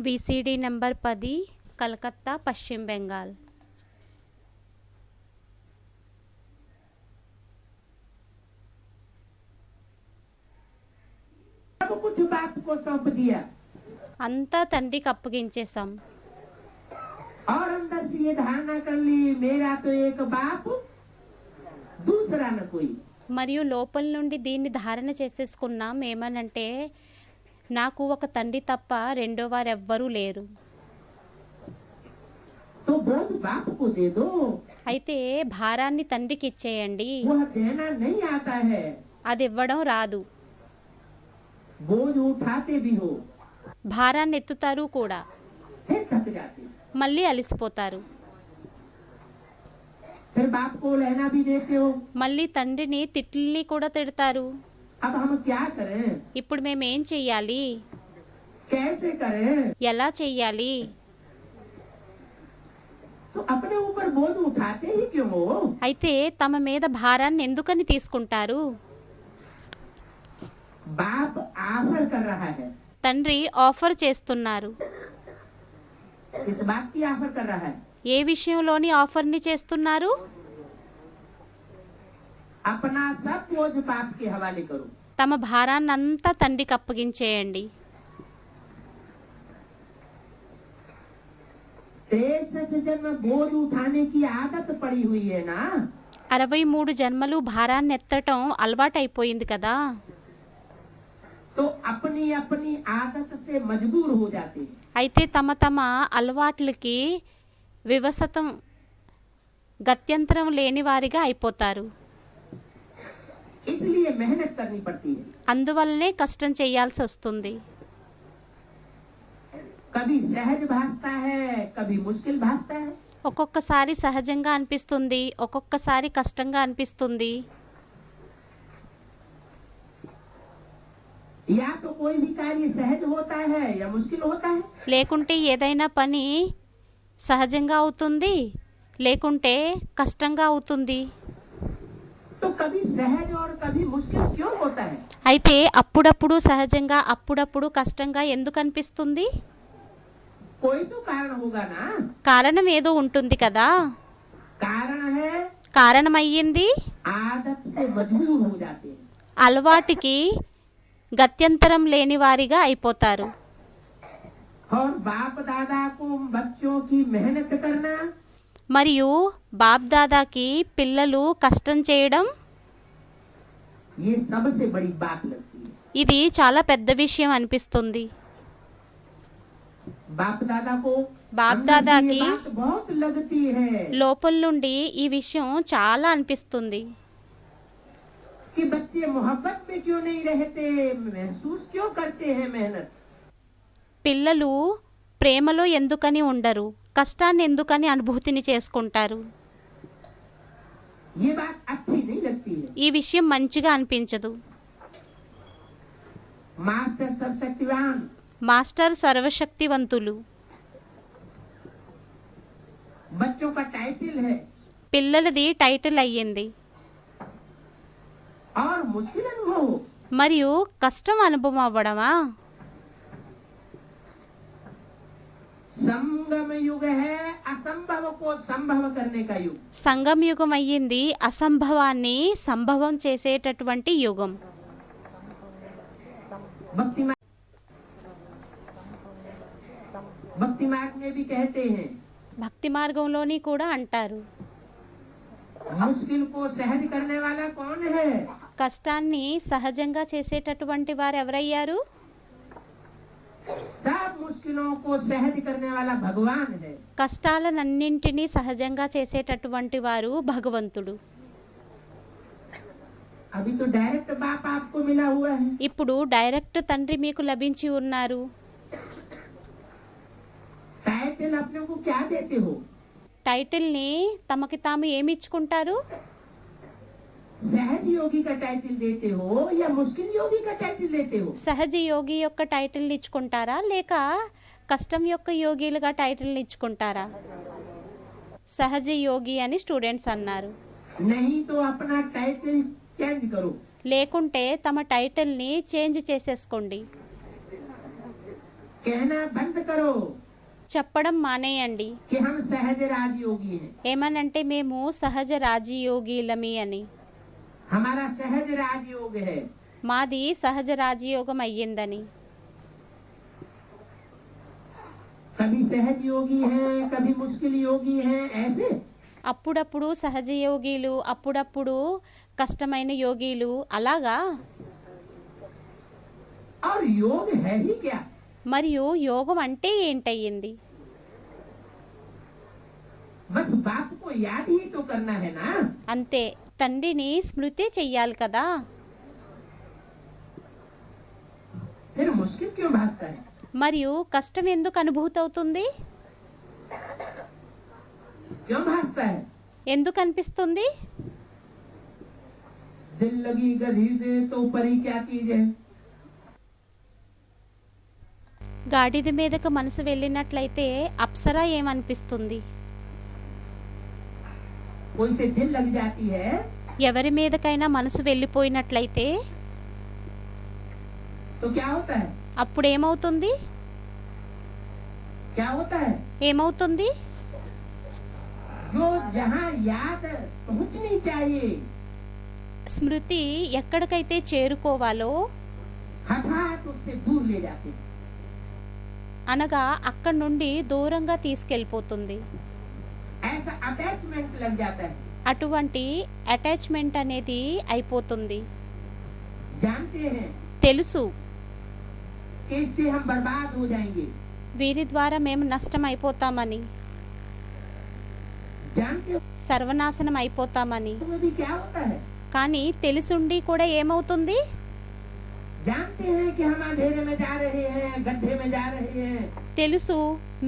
VCD number 10 Calcutta पश्चिम बंगाल। सब कुछ बाप को सौंप दिया अंता తండ్రికి అప్పగించేసాం। और अंदर से ये धारणा कर ली मेरा तो एक बाप दूसरा न कोई। మరియు లోపల నుండి దీన్ని ధారణ చేసేసుకున్నాం ఏమనంటే నాకు ఒక తండ్రి తప్ప రెండో వారు ఎవ్వరూ లేరు। तो बोझ बाप को दे दो అయితే భారాన్ని తండ్రికి ఇచ్చేయండి। वह देना नहीं आता है అది ఇవ్వడం రాదు। बोझ उठाते भी हो భారాన్ని ఎత్తుతారు కూడా फिर थक जाते మళ్ళీ అలసిపోతారు। फिर बाप को लेना भी देते हो। మళ్ళీ తండ్రిని తిట్లని కూడా తిడతారు। अब हम क्या करें ఇప్పుడు మేము ఏం చెయ్యాలి, कैसे करें ఎలా చెయ్యాలి? तो अपने ऊपर बोझ उठाते ही क्यों हो। అయితే తమ మీద భారాన్ని ఎందుకని తీసుకుంటారు? बाप ऑफर कर रहा है తండ్రి ఆఫర్ చేస్తున్నారు। इस बात की ऑफर कर रहा है ఏ విషయంలోని ఆఫర్ని చేస్తున్నారు? अपना सब बोझ बाप के हवाले करो। తమ భారాన్నంతా తండ్రికి అప్పగించేయండి। 63 जन्म बोझ उठाने की आदत पड़ी हुई है ना। 63 జన్మలు భారాన్ని ఎత్తటం అలవాటైపోయింది కదా। तो अपनी अपनी आदत से मजबूर हो जाते हैं। అయితే తమ తమ అలవాట్లకి వివసతం గత్యంతరం లేని వారిగా అయిపోతారు। इसलिए मेहनत करनी पड़ती है। అందువల్లనే కష్టం చేయాల్సి వస్తుంది। कभी सहज भासता है कभी मुश्किल भासता है। ఒక్కొక్కసారి సహజంగా అనిపిస్తుంది, ఒక్కొక్కసారి కష్టంగా అనిపిస్తుంది। या तो कोई भी कार्य सहज होता है या मुश्किल होता है। లేకుంటే ఏదైనా పని సహజంగా అవుతుంది, లేకుంటే కష్టంగా అవుతుంది। तो कभी सहज और कभी मुश्किल क्यों होता है। అయితే అప్పుడప్పుడు సహజంగా అప్పుడప్పుడు కష్టంగా ఎందుకు అనిపిస్తుంది? कोई तो कारण होगा ना। కారణం ఏదో ఉంటుంది కదా। कारण है కారణం అయ్యింది आदत से मजबूर हो जाते हैं। అలవాటుకి గత్యంతరం లేని వారిగా అయిపోతారు। और बाप दादा को बच्चों की मेहनत करना మరియు బాప్ దాదాకి పిల్లలు కష్టం చేయడం ये सबसे बड़ी बात लगती है। ఇది చాలా పెద్ద విషయం అనిపిస్తుంది। बाप दादा को बाप अंदर दादा से ये की बात बहुत लगती है లోపల నుండి ఈ విషయం చాలా అనిపిస్తుంది। कि बच्चे मोहब्बत में क्यों नहीं रहते महसूस क्यों करते हैं मेहनत। పిల్లలు ప్రేమలో ఎందుకని ఉండరు, కష్టాన్ని ఎందుకని అనుభూతిని చేసుకుంటారు? ये बात अच्छी नहीं लगती है। ఈ విషయం మంచిగా అనిపించదు। मास्टर सर्वशक्तिवान మాస్టర్ సర్వశక్తివంతులు बच्चों का टाइटल है పిల్లలది టైటిల్ అయ్యింది। और मुश्किल अनुभव हो మరియు కష్టం అనుభవం అవ్వడమా? संगम युग है असंभव को संभव करने का युग। సంగం యుగం అయ్యింది, అసంభవాన్ని సంభవం చేసేటటువంటి యుగం। भक्ति मार्ग में भी कहते हैं భక్తి మార్గంలోని కూడా అంటారు मुश्किल को सहज करने वाला कौन है। కష్టాన్ని సహజంగా చేసేటటువంటి వారు ఎవరయ్యారు? सब मुश्किलों को सहज करने वाला भगवान है। కష్టాలన్నింటినీ సహజంగా చేసేటటువంటి వారు భగవంతుడు। अभी तो डायरेक्ट बाप आपको मिला हुआ है। ఇప్పుడు డైరెక్ట్ తండ్రి మీకు లభించి ఉన్నారు। टाइटल अपने को क्या देते हो। టైటిల్ని తమకి తాము ఏమిచ్చుకుంటారు? सहज योगी का टाइटल देते हो या मुश्किल योगी का टाइटल देते हो। సహజ యోగి యొక్క టైటిల్ని ఇచ్చుకుంటారా లేక కష్టం యొక్క యోగిలుగా టైటిల్ని ఇచ్చుకుంటారా? సహజ యోగి అని స్టూడెంట్స్ అన్నారు। नहीं तो अपना टाइटल चेंज करो। లేకుంటే తమ టైటిల్ని చేంజ్ చేసేసుకోండి। कहना बंद करो చెప్పడం మానేయండి. कि हम सहज राजयोगी हैं। ఏమనంటే మేము సహజ రాజయోగిలమి అని. हमारा सहज राजयोग है। మాది సహజ రాజయోగం అయ్యిందని. कभी सहज योगी हैं, कभी मुश्किल योगी हैं, ऐसे। అప్పుడప్పుడు సహజ యోగిలు, అప్పుడప్పుడు కష్టమైన యోగిలు, అలాగా. और योग है ही क्या? మరియు యోగం అంటే ఏంటయ్యింది? बस बाप को याद ही तो करना है ना। అంతే, తండ్రిని స్మృతి చెయ్యాలి కదా. फिर मुश्किल क्यों भासता है? మరియు కష్టం ఎందుకు అనుభూతి అవుతుంది? क्यों भासता है? ఎందుకు అనిపిస్తుంది? दिल लगी गधी से तो परी क्या चीज है? గాడిద మీదకు మనసు వెళ్ళినట్లయితే అప్సరా ఏమనిపిస్తుంది? कोई से दिल लग जाती है ఎవరి మీదకైనా మనసు వెళ్ళిపోయినట్లయితే तो क्या होता है? అప్పుడు ఏమవుతుంది? क्या होता है? ఏమవుతుంది? जो जहाँ याद पहुँचनी चाहिए స్మృతి ఎక్కడికైతే చేరుకోవాలో हठात उससे दूर ले जाते हैं। అనగా అక్కడి నుండి దూరంగా తీసుకెళ్ళిపోతుంది. ऐसा अटैचमेंट लग जाता है। అటువంటి అటాచ్మెంట్ అనేది అయిపోతుంది. जानते हैं తెలుసు, कि इससे हम बर्बाद हो जाएंगे। వీరి ద్వారా మేము నష్టం అయిపోతామని, जानते సర్వనాశనం అయిపోతామని. हुए भी क्या होता है? కానీ తెలుసుండి కూడా ఏమవుతుంది? जानते हैं कि हम अंधेरे में जा रहे हैं, गड्ढे में जा रहे हैं, తెలుసు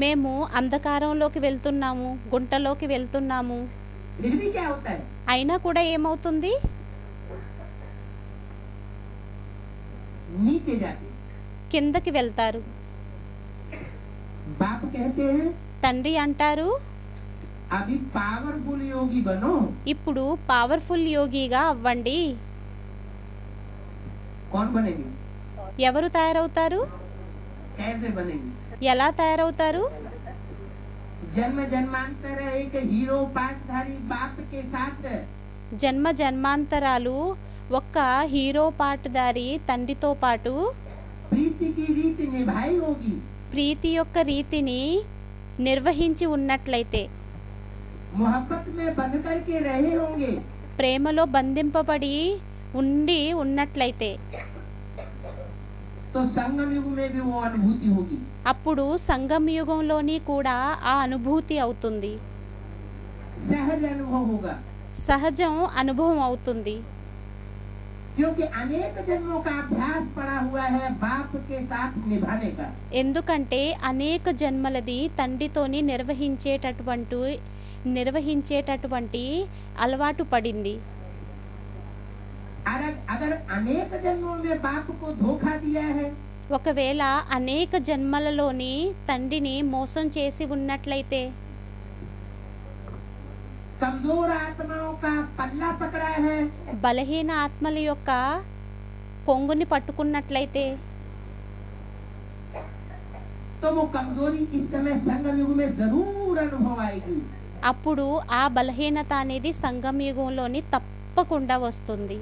మేము అంధకారంలోకి వెళ్తున్నాము, గుంటలోకి వెళ్తున్నాము. फिर भी क्या होता है? అయినా కూడా ఏమవుతుంది? नीचे जाते हैं। కిందకి వెళ్తారు. बाप कहते हैं తండ్రి అంటారు, अभी पावरफुल योगी बनो। ఇప్పుడు పవర్ఫుల్ యోగిగా అవ్వండి. कौन बनेंगे? ఎవరు తయారవుతారు? कैसे बनेंगे? ఎలా తయారవుతారు? जन्म जन्मांतर एक हीरो पाठधारी बाप के साथ జన్మ జన్మాంతరాలు ఒక్క హీరో పాటుదారి తండ్రితో పాటు प्रीति की रीति निभाई होगी। ప్రీతి యొక్క రీతిని నిర్వహించి ఉన్నట్లయితే, मोहब्बत में बंध करके रहे होंगे, ప్రేమలో బంధింపబడి ఉండి ఉన్నట్లయితే, तो संगम युग में भी वो अनुभूति होगी। అప్పుడు సంగమ యుగంలోని కూడా ఆ అనుభూతి అవుతుంది. सहज अनुभव होगा, సహజం అనుభవం అవుతుంది. क्योंकि अनेक जन्मों का अभ्यास पड़ा हुआ है बाप के साथ निभाने का। ఎందుకంటే అనేక జన్మలది తండ్రితోని నిర్వహించేటటువంటి అలవాటు పడింది. अगर अनेक जन्मों में बाप को धोखा दिया है, ఒకవేళ అనేక జన్మలలోని తండ్రిని మోసం చేసి ఉన్నట్లయితే, कमजोर आत्माओं का पल्ला पकड़ा है, బలహీన ఆత్మల యొక్క కొంగుని పట్టుకున్నట్లయితే, तो वो कमजोरी इस समय संगम युग में जरूर अनुभव आएगी। అప్పుడు ఆ బలహీనత అనేది సంగమ యుగంలోని తప్పకుండా వస్తుంది.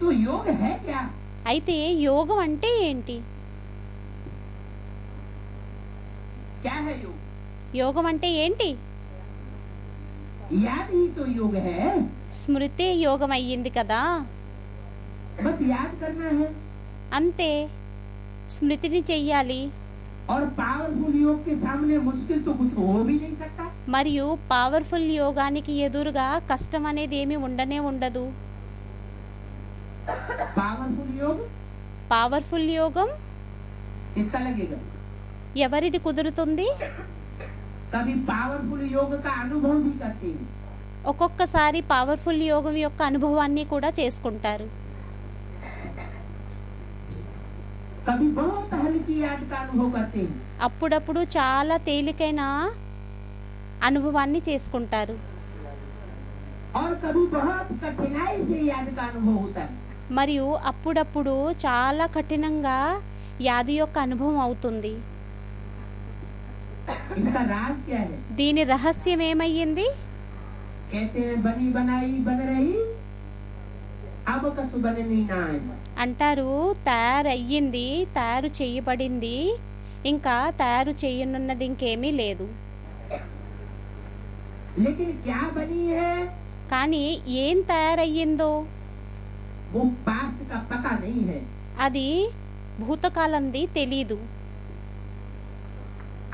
तो योग है क्या? అయితే యోగం అంటే ఏంటి? क्या है योग? యోగం అంటే ఏంటి? याद ही तो योग है। స్మృతే యోగం అయ్యింది కదా. बस याद करना है। అంతే, స్మృతిని చెయ్యాలి. और पावरफुल योग के सामने मुश्किल तो कुछ हो भी नहीं सकता। మరియు పవర్ఫుల్ యోగానికి ఎదురుగా కష్టం అనేది ఏమీ ఉండనే ఉండదు. पावरफुल योग పవర్ఫుల్ యోగం किसका लगेगा? ఎవరిది కుదురుతుంది? कभी पावरफुल योग का अनुभव भी करते हैं। ఒక్కొక్కసారి పవర్ఫుల్ యోగం యొక్క అనుభవాన్ని కూడా చేసుకుంటారు. कभी बहुत हल्की याद का अनुभव करते हैं। అప్పుడప్పుడు చాలా తేలికైన అనుభవాన్ని చేసుకుంటారు. और कभी बहुत कठिनाई से याद का अनुभव होता है। మరియు అప్పుడప్పుడు చాలా కఠినంగా వ్యాధి యొక్క అనుభవం అవుతుంది. इसका राज क्या है? దీని రహస్యం ఏమయ్యింది? कहते हैं बनी बनाई बन रही, अब कछु बननी ना है। అంటారు తయారయ్యింది, తయారు చేయబడింది, ఇంకా తయారు చేయనున్నది ఇంకేమీ లేదు. लेकिन क्या बनी है కానీ ఏం తయారయ్యిందో वो पास्ट का पता नहीं है। అది భూతకాలంది తెలీదు.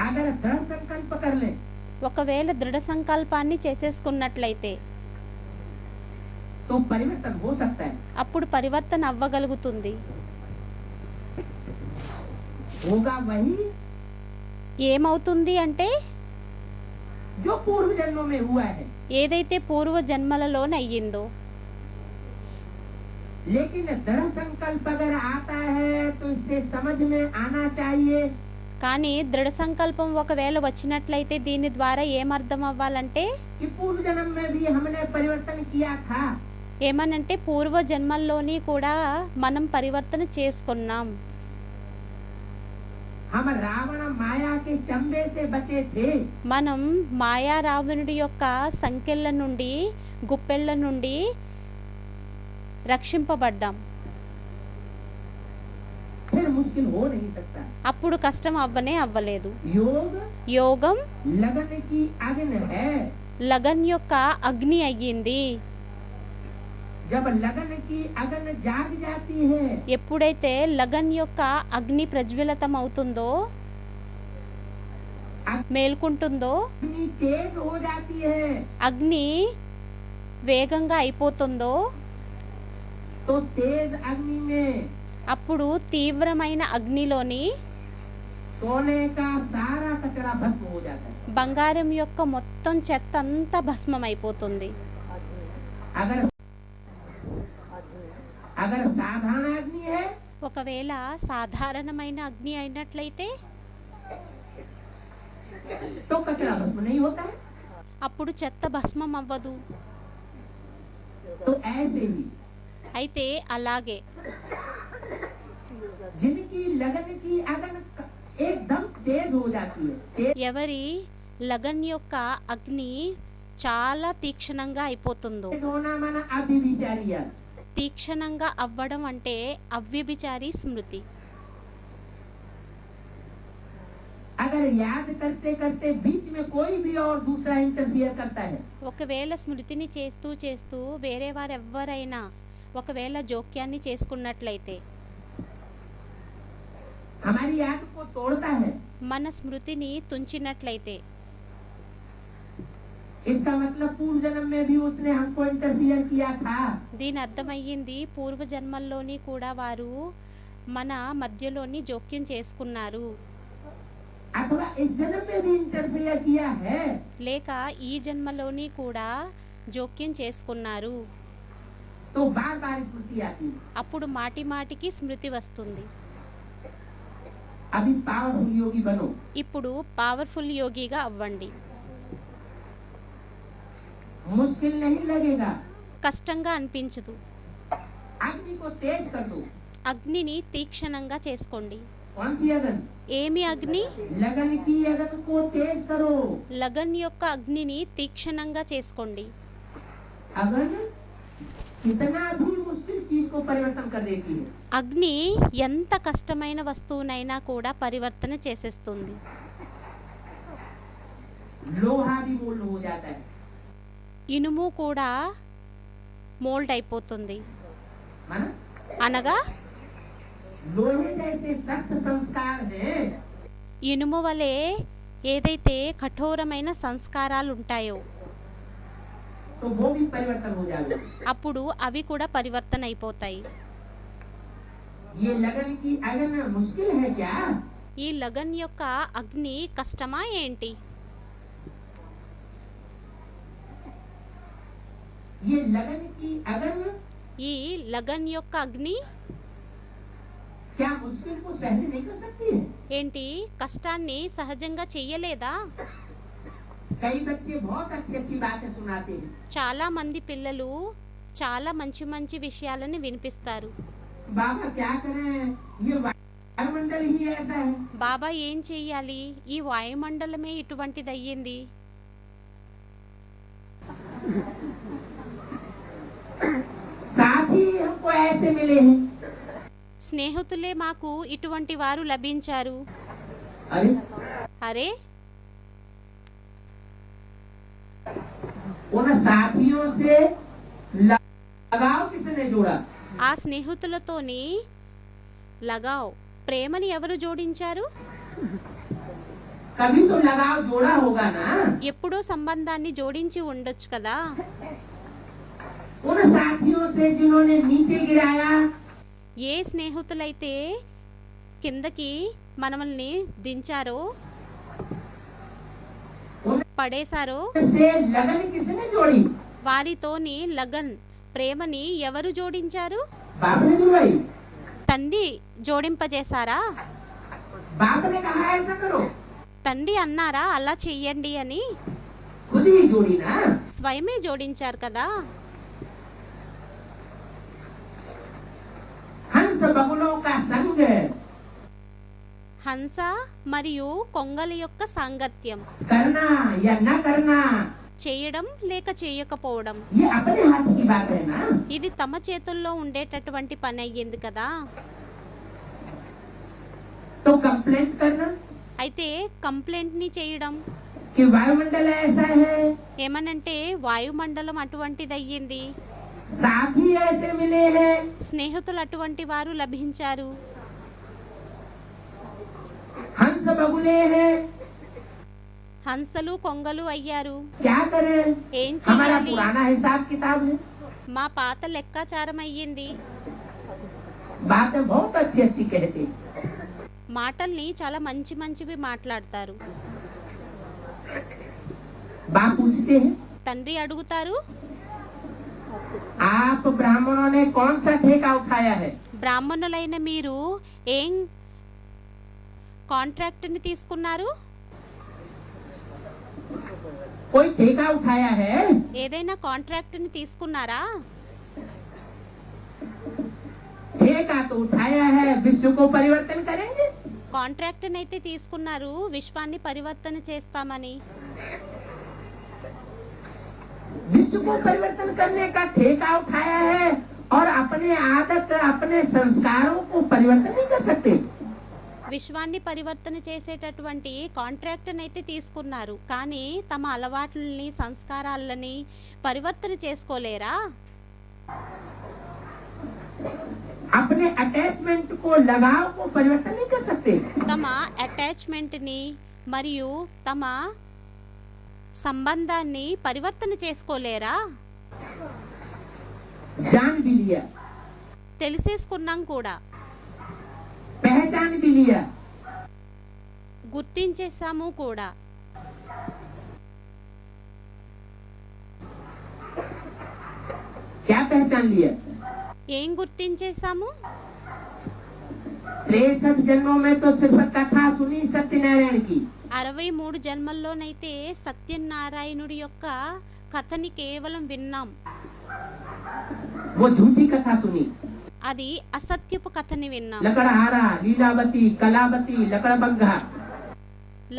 अगर दृढ़ संकल्प कर ले ఒకవేళ దృఢ సంకల్పాన్ని చేసేసుకున్నట్లయితే तो परिवर्तन हो सकता है। అప్పుడు పరివర్తన అవ్వగలుగుతుంది. होगा वही ఏమవుతుంది అంటే जो पूर्व जन्मों में हुआ है। ఏదైతే పూర్వ జన్మలలోనయ్యిందో. लेकिन दृढ़ संकल्प अगर आता है तो इससे समझ में आना चाहिए కానీ దృఢ సంకల్పం ఒకవేళ వచ్చినట్లయితే దీని ద్వారా ఏమర్థం అవ్వాలంటే कि पूर्व जन्म में भी हमने परिवर्तन किया था। ఏమనంటే పూర్వ జన్మల్లోని కూడా మనం పరివర్తన చేసుకున్నాం. हम रावण माया के चंबे से बचे थे। మనం మాయా రావణుడి యొక్క సంకెళ్ళ నుండి, గుప్పెళ్ళ నుండి రక్షింపబడ్డాం. फिर मुश्किल हो नहीं सकता। అప్పుడు కష్టం అవ్వలేదు. योग యోగం लगन की अग्न है। లగన్ యొక్క అగ్ని అయ్యింది. जब लगन की अग्न जाग जाती है ఎప్పుడైతే లగన్ యొక్క అగ్ని ప్రజ్వలితం అవుతుందో, మేల్కుంటుందో, अग्नि तेज हो जाती है అగ్ని వేగంగా అయిపోతుందో, तो तेज अग्नि में అప్పుడు తీవ్రమైన అగ్నిలోని सोने का सारा कचरा भस्म हो जाता है। బంగారం యొక్క మొత్తం చెత్త అంతా భస్మం అయిపోతుంది. अगर अगर साधारण अग्नि है ఒకవేళ సాధారణమైన అగ్ని అయినట్లయితే तो कचरा भस्म नहीं होता है। అప్పుడు చెత్త భస్మం అవ్వదు. तो ऐसे ही అయితే అలాగే जिनकी लगन की अग्न एकदम तेज हो जाती है, तेज ఎవరి లగన్ యొక్క అగ్ని చాలా తీక్షణంగా అయిపోతుందో. होना माना अभिविचारिया। తీక్షణంగా అవ్వడం అంటే అవ్యభిచారి స్మృతి. अगर याद करते करते बीच में कोई भी और दूसरा इंटरफियर करता है ఒకవేళ స్మృతిని చేస్తూ చేస్తూ వేరే వారెవ్వరైనా ఒకవేళ జోక్యాన్ని చేసుకున్నట్లయితే हमारी याद को तोड़ता है। మన స్మృతిని తుంచినట్లయితే इसका मतलब पूर्व जन्म में भी उसने हमको इंटरफियर किया था। దీని అర్థమయ్యింది పూర్వజన్మల్లోని కూడా వారు మన మధ్యలోని జోక్యం చేసుకున్నారు, अथवा इस जन्म में भी इंटरफियर किया है। లేక ఈ జన్మలోని కూడా జోక్యం చేసుకున్నారు. तो बार बार स्मृति आती है। అప్పుడు మాటి మాటికి స్మృతి వస్తుంది. अभी पावरफुल योगी बनो। ఇప్పుడు పవర్ఫుల్ యోగిగా అవ్వండి. मुश्किल नहीं लगेगा। కష్టంగా అనిపించదు. अग्नि को तेज कर दो। అగ్నిని తీక్షణంగా చేసుకోండి. कौन सी अग्नि? ఏమి అగ్ని? लगन की अग्नि को तेज करो। లగన్ యొక్క అగ్నిని తీక్షణంగా చేసుకోండి. अग्नि कितना भी मुश्किल चीज को परिवर्तन कर देती है। అగ్ని ఎంత కష్టమైన వస్తువునైనా కూడా పరివర్తన చేసేస్తుంది. लोहा भी मोल्ड हो जाता है। ఇనుము కూడా మోల్డ్ అయిపోతుంది. माना అనగా लोहे जैसे सख्त संस्कार है ఇనుము వలె ఏదైతే కఠోరమైన సంస్కారాలు ఉంటాయో तो वो भी परिवर्तन हो जाएगा। అప్పుడు అవి కూడా పరివర్తన అయిపోతాయి. ये लगन की अग्नि मुश्किल है क्या? ఈ లగన్ యొక్క అగ్ని కష్టమా ఏంటి? ये लगन की अग्नि ఈ లగన్ యొక్క అగ్ని क्या मुश्किल को सहन नहीं कर सकती है? ఏంటి కష్టాన్ని సహజంగా చెయ్యలేదా? कई बच्चे बहुत अच्छी अच्छी बातें सुनाते हैं। చాలా మంది పిల్లలు చాలా మంచి మంచి విషయాలను వినిపిస్తారు. बाबा क्या करें ये वायुमंडल ही ऐसा है। బాబా ఏం చెయ్యాలి, ఈ వాయుమండలమే ఇటువంటిది అయ్యింది. साथी हमको ऐसे मिले हैं। స్నేహితులే మాకు ఇటువంటి వారు లభించారు. अरे అరే, उन साथियों से लगाव किसने जोड़ा? ఆ స్నేహితులతోని లగావ్ ప్రేమని ఎవరు జోడించారు? कभी तो लगाव जोड़ा होगा ना। ఎప్పుడో సంబంధాన్ని జోడించి ఉండొచ్చు కదా. उन साथियों से जिन्होंने नीचे गिराया, ఏ స్నేహితులైతే కిందకి మనల్ని దించారో, పడేశారో, उनसे लगन किसने जोड़ी? వారితోని లగన్ ప్రేమని ఎవరు జోడించారు? बाप ने जुड़वाई। తండ్రి జోడింపజేశారా? बाप ने कहा ऐसा करो, తండ్రి అన్నారా అలా చెయ్యండి అని? खुद ही जोड़ी ना। స్వయమే జోడించారు కదా. हंस बगुलों का संग, హంస మరియు కొంగల యొక్క సాంగత్యం, करना या न करना, చేయడం లేక చేయకపోవడం, ये अपने हाथ की बात है ना। ఇది తమ చేతుల్లో ఉండేటటువంటి పని అయ్యింది కదా. तो कंप्लेंट करना అయితే కంప్లైంట్ని చేయడం, कि वायुमंडल ऐसा है, ఏమనంటే వాయుమండలం అటువంటిది అయ్యింది, साथी ऐसे मिले हैं, స్నేహితులు అటువంటి వారు లభించారు, हंस बगुले हैं, హంసలు కొంగలు అయ్యారు. क्या करें? ఏం हमारा చేయాలి? पुराना हिसाब किताब है। మా పాత లెక్కాచారం అయ్యింది. बातें बहुत अच्छी अच्छी कहते, మాటల్ని చాలా మంచి మంచివి మాట్లాడతారు. बाप पूछते हैं, తండ్రి అడుగుతారు, आप ब्राह्मणों ने कौन सा ठेका उठाया है? బ్రాహ్మణులైన మీరు ఏం కాంట్రాక్ట్ని తీసుకున్నారు? कोई ठेका उठाया है? ఏదైనా కాంట్రాక్ట్ని తీసుకున్నారా? ठेका तो उठाया है, विश्व को परिवर्तन करेंगे। కాంట్రాక్ట్ని అయితే తీసుకున్నారు, విశ్వాన్ని పరివర్తన చేస్తామని. विश्व को परिवर्तन करने का ठेका उठाया है और अपने आदत अपने संस्कारों को परिवर्तन नहीं कर सकते। విశ్వాన్ని పరివర్తన చేసేటటువంటి కాంట్రాక్ట్ని అయితే తీసుకున్నారు, కానీ తమ అలవాట్లని సంస్కారాలని పరివర్తన చేసుకోలేరా? अपने अटैचमेंट को लगाव को परिवर्तन नहीं कर सकते। తమ అటాచ్మెంట్ని మరియు తమ సంబంధాన్ని పరివర్తన చేసుకోలేరా? जान भी लिया, తెలిసేసుకున్నాం కూడా, पहचान भी लिया, గుర్తించేసాము కూడా. क्या पहचान लिया? ఏం గుర్తించేసాము? 63 जन्मों में तो सिर्फ कथा सुनी सत्यनारायण की। 63 జన్మల్లోనైతే సత్యనారాయణుడి యొక్క కథని కేవలం విన్నాం. वो झूठी कथा सुनी, అది అసత్యపు కథని విన్నాం. लकड़हारा, लीलावती, कलावती, लकड़बग्गा।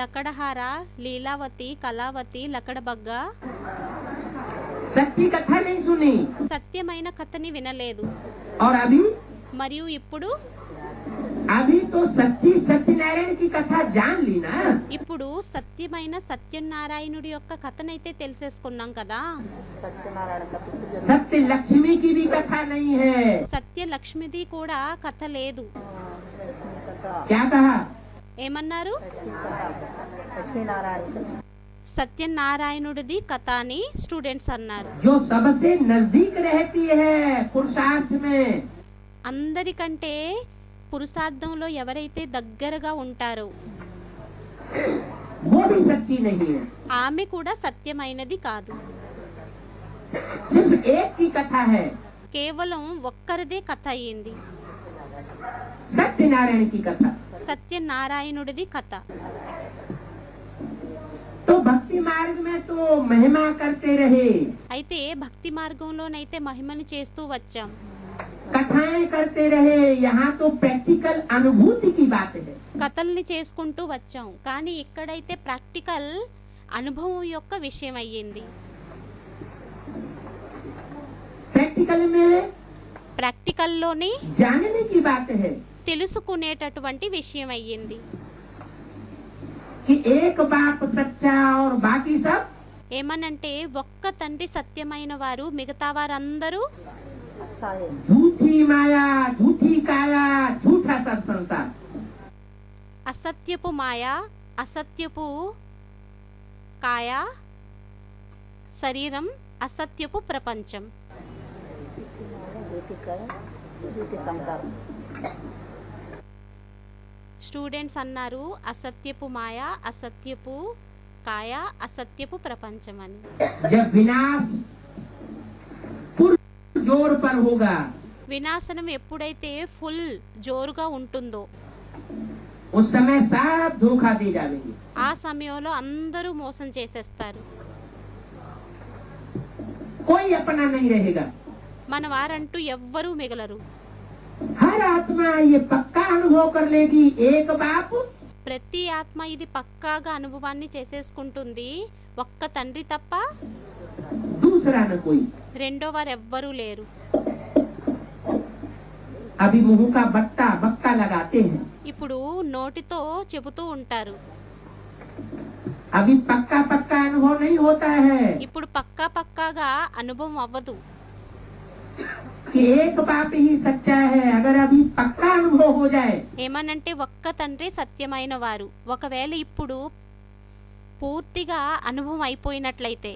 లకడహార, లీలావతి, కళావతి, లకడబగ్గ, सच्ची कथा नहीं सुनी। సత్యమైన కథని వినలేదు. और अभी మరియు ఇప్పుడు तो सच्ची सत्यनारायण की कथा जान ली ना। ఇప్పుడు సత్యమైన సత్యనారాయణుడి యొక్క కథనైతే తెలిసేసుకున్నాం కదా. सत्य लक्ष्मी की भी कथा नहीं है। సత్య లక్ష్మిది కూడా కథ లేదు. क्या कहा? ఏమన్నారు? సత్యనారాయణుడిది కథ అని స్టూడెంట్స్ అన్నారు. जो सबसे नजदीक रहती है पुरुषार्थ में, అందరికంటే పురుషార్థంలో ఎవరైతే దగ్గరగా ఉంటారో वो भी सच्ची नहीं है। ఆమె కూడా సత్యమైనది కాదు. सिर्फ एक की कथा है, కేవలం ఒక్కరిదే కథ అయ్యింది, सत्यनारायण की कथा। సత్యనారాయణుడిది కథ. तो भक्ति मार्ग में तो महिमा करते रहे, అయితే భక్తి మార్గంలోనైతే మహిమని చేస్తూ వచ్చాం. कथाएं करते रहे, यहाँ तो प्रैक्टिकल अनुभूति की बात है। కథల్ని చేసుకుంటూ వచ్చాం, కానీ ఇక్కడైతే ప్రాక్టికల్ అనుభవం యొక్క విషయం అయ్యింది. प्रैक्टिकल में ప్రాక్టికల్లోని जानने की बात है తెలుసుకునేటటువంటి విషయం అయ్యింది. कि एक बाप सच्चा और बाकी सब ఏమనంటే ఒక్క తండ్రి సత్యమైన వారు, మిగతా వారందరూ झूठी माया, झूठी काया, झूठा सब संसार। అసత్యపు మాయ, అసత్యపు కాయ, శరీరం, అసత్యపు ప్రపంచం. స్టూడెంట్స్ అన్నారు అసత్యపు మాయ, అసత్యపు కాయ, అసత్యపు ప్రపంచం అని. जब विनाश पूर्ण जोर पर होगा, వినాశనం ఎప్పుడైతే ఫుల్ జోరుగా ఉంటుందో उस समय सब धोखा दे जाएंगे। ఆ సమయంలో అందరూ మోసం చేసేస్తారు. कोई अपना नहीं रहेगा। మన వారంటూ ఎవ్వరూ మిగలరు. हर आत्मा ये पक्का अनुभव कर लेगी, एक बाप ప్రతి ఆత్మ ఇది పక్కాగా అనుభవాన్ని చేసేసుకుంటుంది, ఒక్క తండ్రి తప్ప दूसरा न कोई। రెండో వారు ఎవ్వరూ లేరు. अभी मुंह का बट्टा बक्का लगाते हैं, ఇప్పుడు నోటితో చెబుతూ ఉంటారు, अभी पक्का पक्का अनुभव नहीं होता है ఇప్పుడు పక్కాగా అనుభవం అవ్వదు. कि एक बाप ही सच्चा है। अगर अभी पक्का अनुभव हो जाए ఏమనంటే ఒక్క తండ్రి సత్యమైన వారు, ఒకవేళ ఇప్పుడు పూర్తిగా అనుభవం అయిపోయినట్లయితే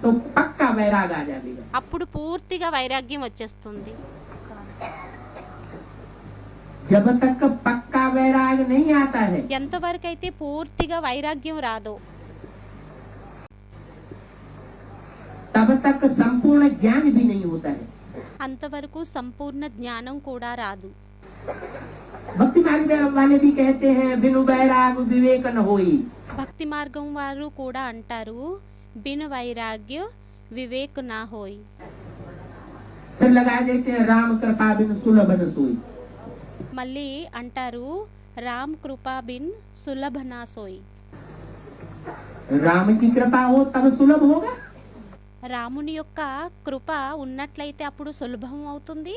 तो पक्का वैराग आ जाएगा। అప్పుడు పూర్తిగా వైరాగ్యం వచ్చేస్తుంది. जब तक पक्का वैराग नहीं आता है ఎంతవరకైతే పూర్తిగా వైరాగ్యం రాదో तब तक संपूर्ण ज्ञान भी नहीं होता है। అంతవరకు సంపూర్ణ జ్ఞానం కూడా రాదు. भक्ति मार्ग वाले भी कहते हैं बिनु वैराग विवेक न होई। భక్తి మార్గం వారు కూడా అంటారు బిన్ వైరాగ్య వివేక్ నా హోయ్. फिर लगा देते हैं राम कृपा बिन सुलभ न सोई। మళ్ళీ అంటారు రామ్ కృపా బిన్ సులభ నా సోయ్. राम की कृपा हो तब सुलभ होगा। రాముని యొక్క కృప ఉన్నట్లయితే అప్పుడు సులభం అవుతుంది.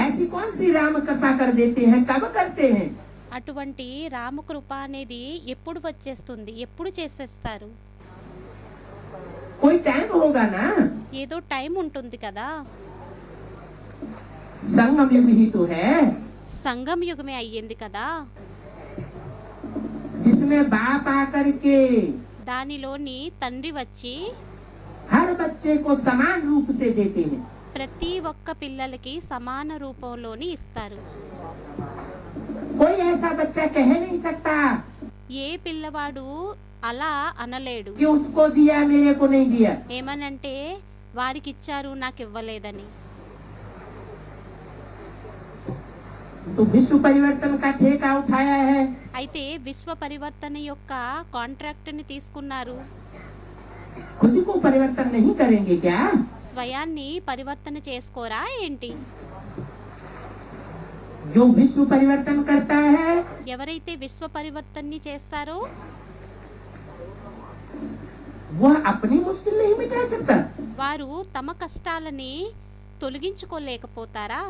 ऐसी कौन सी राम कृपा कर देते हैं, कब करते हैं? అటువంటి రామకృప అనేది ఎప్పుడు వచ్చేస్తుంది, ఎప్పుడు చేసేస్తారు? कोई टाइम होगा ना। ఏదో టైం ఉంటుంది కదా. संगम युग ही तो है సంగం యుగమే అయ్యింది కదా, जिसमें बाप आकर के దానిలోని తండ్రి వచ్చి हर बच्चे को समान रूप से देते हैं। ప్రతి ఒక్క పిల్లలకి సమాన రూపంలోని ఇస్తారు. कोई ऐसा बच्चा कह नहीं सकता ఏ పిల్లవాడు అలా అనలేడు, कि उसको दिया मेरे को नहीं दिया। ఏమనంటే వారికి ఇచ్చారు నాకు ఇవ్వలేదని. तो विश्व परिवर्तन का ठेका उठाया है, అయితే విశ్వ పరివర్తన యొక్క కాంట్రాక్ట్ని తీసుకున్నారు. खुद को परिवर्तन नहीं करेंगे क्या? స్వయాన్ని పరివర్తన చేసుకోరా ఏంటి? जो विश्व परिवर्तन करता है ఎవరైతే విశ్వ పరివర్తనని చేస్తారో वह अपनी मुश्किल नहीं मिटा सकता। వారు తమ కష్టాలని తొలగించుకోలేకపోతారా?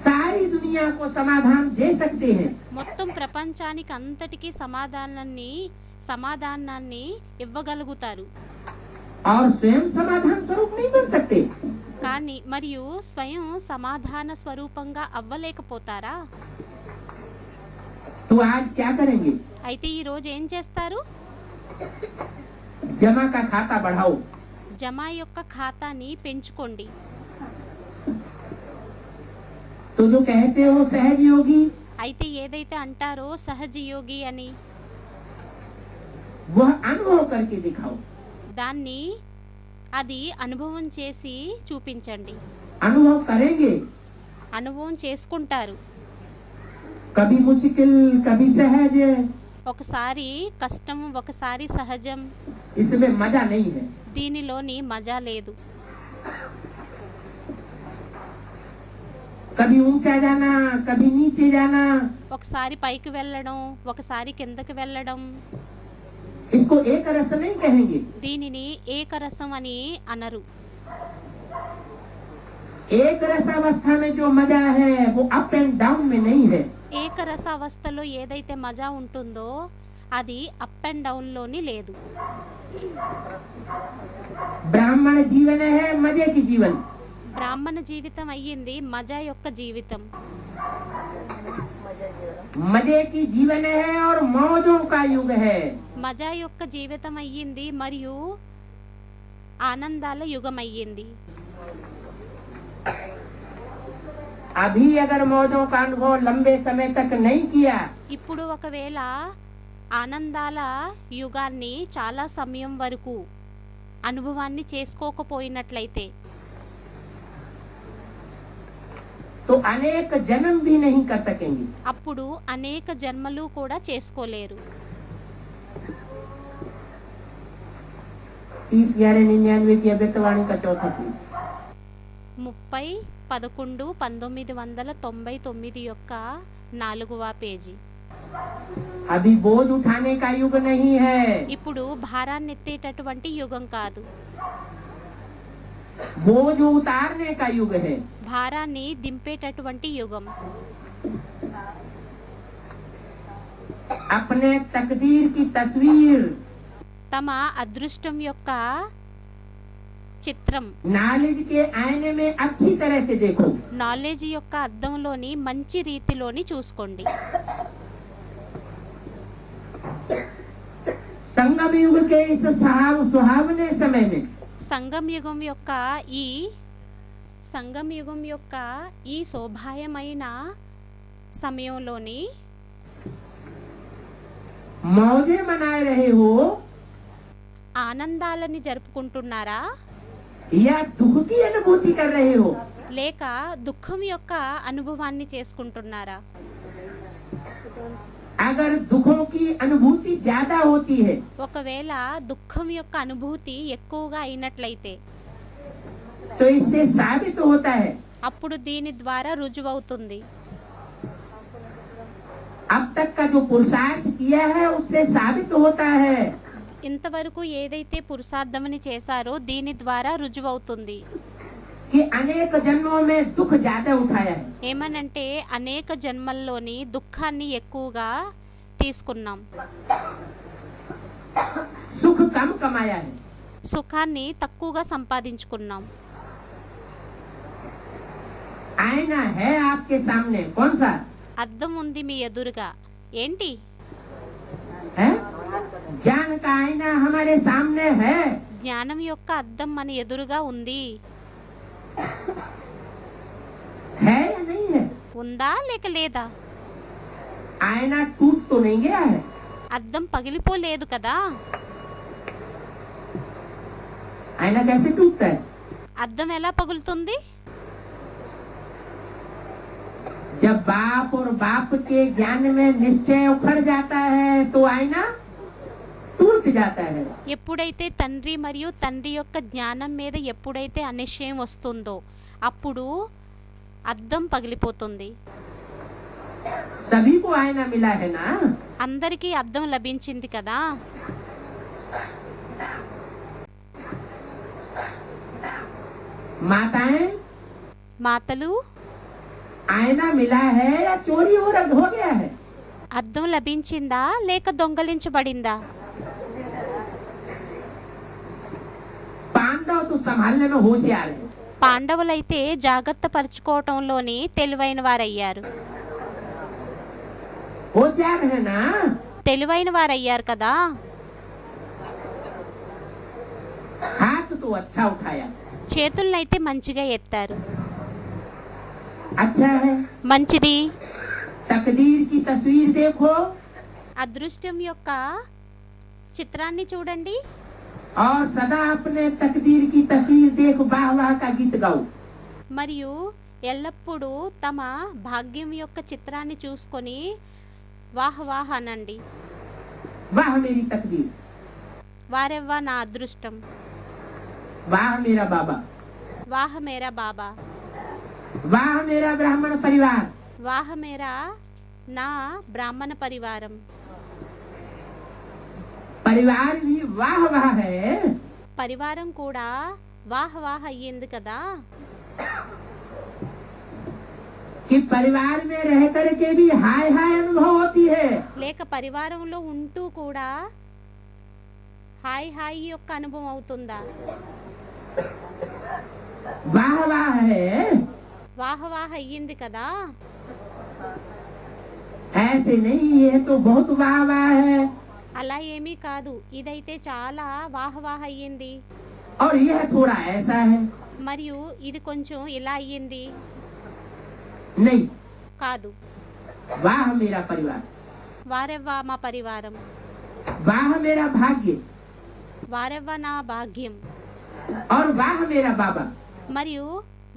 सारी दुनिया को समाधान दे सकते हैं, మొత్తం ప్రపంచానికి అంతటికీ సమాధానాన్ని ఇవ్వగలుగుతారు, और स्वयं समाधान स्वरूप नहीं बन सकते। కానీ మరియు స్వయం సమాధాన స్వరూపంగా అవ్వలేకపోతారా? तो आज क्या करेंगे? అయితే ఈ రోజు ఏం చేస్తారు? जमा का खाता बढ़ाओ। జమా యొక్క ఖాతాని పెంచుకోండి. तो जो कहते हो सहज योगी, అయితే ఏదైతే అంటారో సహజ యోగి అని, वह अनुभव करके दिखाओ। దాన్ని అది అనుభవం చేసి చూపించండి. अनुभव करेंगे, అనుభవం చేసుకుంటారు. कभी मुश्किल कभी सहज, ఒకసారి కష్టం, ఒకసారి సహజం. इसमें मजा नहीं है। దీనిలోని మజా లేదు. कभी ऊंचा जाना, कभी नीचे जाना, ఒకసారి పైకి వెళ్ళడం, ఒకసారి కిందకి వెళ్ళడం. इसको एक रस नहीं कहेंगे. దీనిని ఏకరసం అని అనరు. एक रस अवस्था में जो मजा है वो अप एंड डाउन में नहीं है. ఏకరస అవస్థలో ఏదైతే మజా ఉంటుందో అది అప్ అండ్ డౌన్లోని లేదు. ब्राह्मण जीवन है मजे की जीवन. బ్రాహ్మణ జీవితం అయ్యింది మజా యొక్క జీవితం. मजे की जीवन है और मौजों का युग है. మజా యొక్క జీవితం అయ్యింది మరియు ఆనందాల యుగం అయ్యింది. अभी अगर मौजों का अनुभव लंबे समय तक नहीं किया, ఇప్పుడు ఒకవేళ ఆనందాల యుగాన్ని చాలా సమయం వరకు అనుభవాన్ని చేసుకోకపోయినట్లయితే तो अनेक जन्म भी नहीं कर सकेंगे. అప్పుడు అనేక జన్మలు కూడా చేసుకోలేరు. 30/11/99 की अव्यक्तवाणी का चौथा पीठ. 30/11/1999 యొక్క 4వ పేజీ. अभी बोझ उठाने का युग नहीं है. ఇప్పుడు భారాన్ని ఎత్తేటటువంటి యుగం కాదు, बोझ उतारने का युग है. భారాన్ని దింపేటటువంటి యుగం. अपने तकदीर की तस्वीर తమ అదృష్టం యొక్క చిత్రం नॉलेज के आईने में अच्छी तरह से देखो. నాలెడ్జ్ యొక్క అద్దంలోని మంచి రీతిలోని చూసుకోండి. संगम युग के इस सुहावने समय में సంగం యుగం యొక్క ఈ శోభాయమైన సమయంలోని मौजे मनाए रहे हो ఆనందాలని జరుపుకుంటున్నారా या दुख की अनुभूति कर रहे हो. లేక దుఃఖం యొక్క అనుభవాన్ని చేసుకుంటున్నారా? अगर दुखों की अनुभूति ज्यादा होती है ఒకవేళ దుఃఖం యొక్క అనుభూతి ఎక్కువగా అయినట్లయితే तो इससे साबित होता है అప్పుడు దీని ద్వారా రుజువవుతుంది अब तक का जो पुरुषार्थ किया है उससे साबित होता है ఇంతవరకు ఏదైతే పురుషార్థమని చేశారో దీని ద్వారా రుజువవుతుంది कि अनेक जन्मों में दुख ज्यादा उठाया है. ఏమనంటే అనేక జన్మల్లోని దుఃఖాన్ని ఎక్కువగా తీసుకున్నాం, सुख कम कमाया है. సుఖాన్ని తక్కువగా సంపాదించుకున్నాం. आईना है आपके सामने, कौन सा అద్దం ఉంది మీ ఎదురుగా, ఏంటి? है? ज्ञान का आईना हमारे सामने है. జ్ఞానం యొక్క అద్దం మన ఎదురుగా ఉంది. है या नहीं है? ఉందా లేక లేదా? आईना टूट तो नहीं गया है. అద్దం పగిలిపోలేదు కదా. आईना कैसे टूटता है? అద్దం ఎలా పగులుతుంది? जब बाप और बाप के ज्ञान में निश्चय उखड़ जाता है तो आईना टूट जाता है. ఎప్పుడైతే తండ్రి మరియు తండ్రి యొక్క జ్ఞానం మీద ఎప్పుడైతే అనిశ్చయం వస్తుందో అప్పుడు అద్దం పగిలిపోతుంది. सभी को आईना मिला है ना. అందరికీ అద్దం లభించింది కదా. माताएं, మాతలు, आईना मिला है या चोरी हो गया है? అద్దం లభించిందా లేక దొంగలించబడిందా? पांडव तो संभालने में होशियार है. పాండవులైతే జాగ్రత్త పరుచుకోవటంలోని తెలివైన వారయ్యారు. होशियार है ना. తెలివైన వారయ్యారు కదా. हाथ तो अच्छा उठाया, చేతులనైతే మంచిగా ఎత్తారు. अच्छा है. మంచిది. तकदीर की तस्वीर देखो అదృష్టం యొక్క చిత్రాన్ని చూడండి और सदा अपने तकदीर की तस्वीर देख वाह वाह का गीत गाओ. మరియు ఎల్లప్పుడూ తమ భాగ్యం యొక్క చిత్రాన్ని చూసుకొని వాహ్ వాహ్ అనండి. वाह मेरी तकदीर. వారెవ్వా నా అదృష్టం. वाह मेरा बाबा, వాహ మేరా బాబా, वाह मेरा ब्राह्मण परिवार, వాహ మేరా నా బ్రాహ్మణ పరివారం. परिवार भी वाह वाह है పరివారం కూడా వాహ వాహ అయ్యింది కదా. कि परिवार में रह करके भी हाय हाय अनुभव होती है। లేక పరివారంలో ఉంటూ కూడా హాయ్ హాయ్ యొక్క అనుభవం అవుతుందా? वाह वाह है, వాహ వాహ అయ్యింది కదా. ऐसे नहीं, ये तो बहुत वाह वाह है అలా ఏమీ కాదు, ఇదైతే చాలా వాహ వాహ అయ్యింది. और यह थोड़ा ऐसा है। మరియు ఇది కొంచెం ఇలా అయ్యింది. नहीं, కాదు, वाह मेरा परिवार, వారెవ్వా మా పరివారం, वाह मेरा भाग्य, వారెవ్వా నా భాగ్యం, और वाह मेरा बाबा। మరియు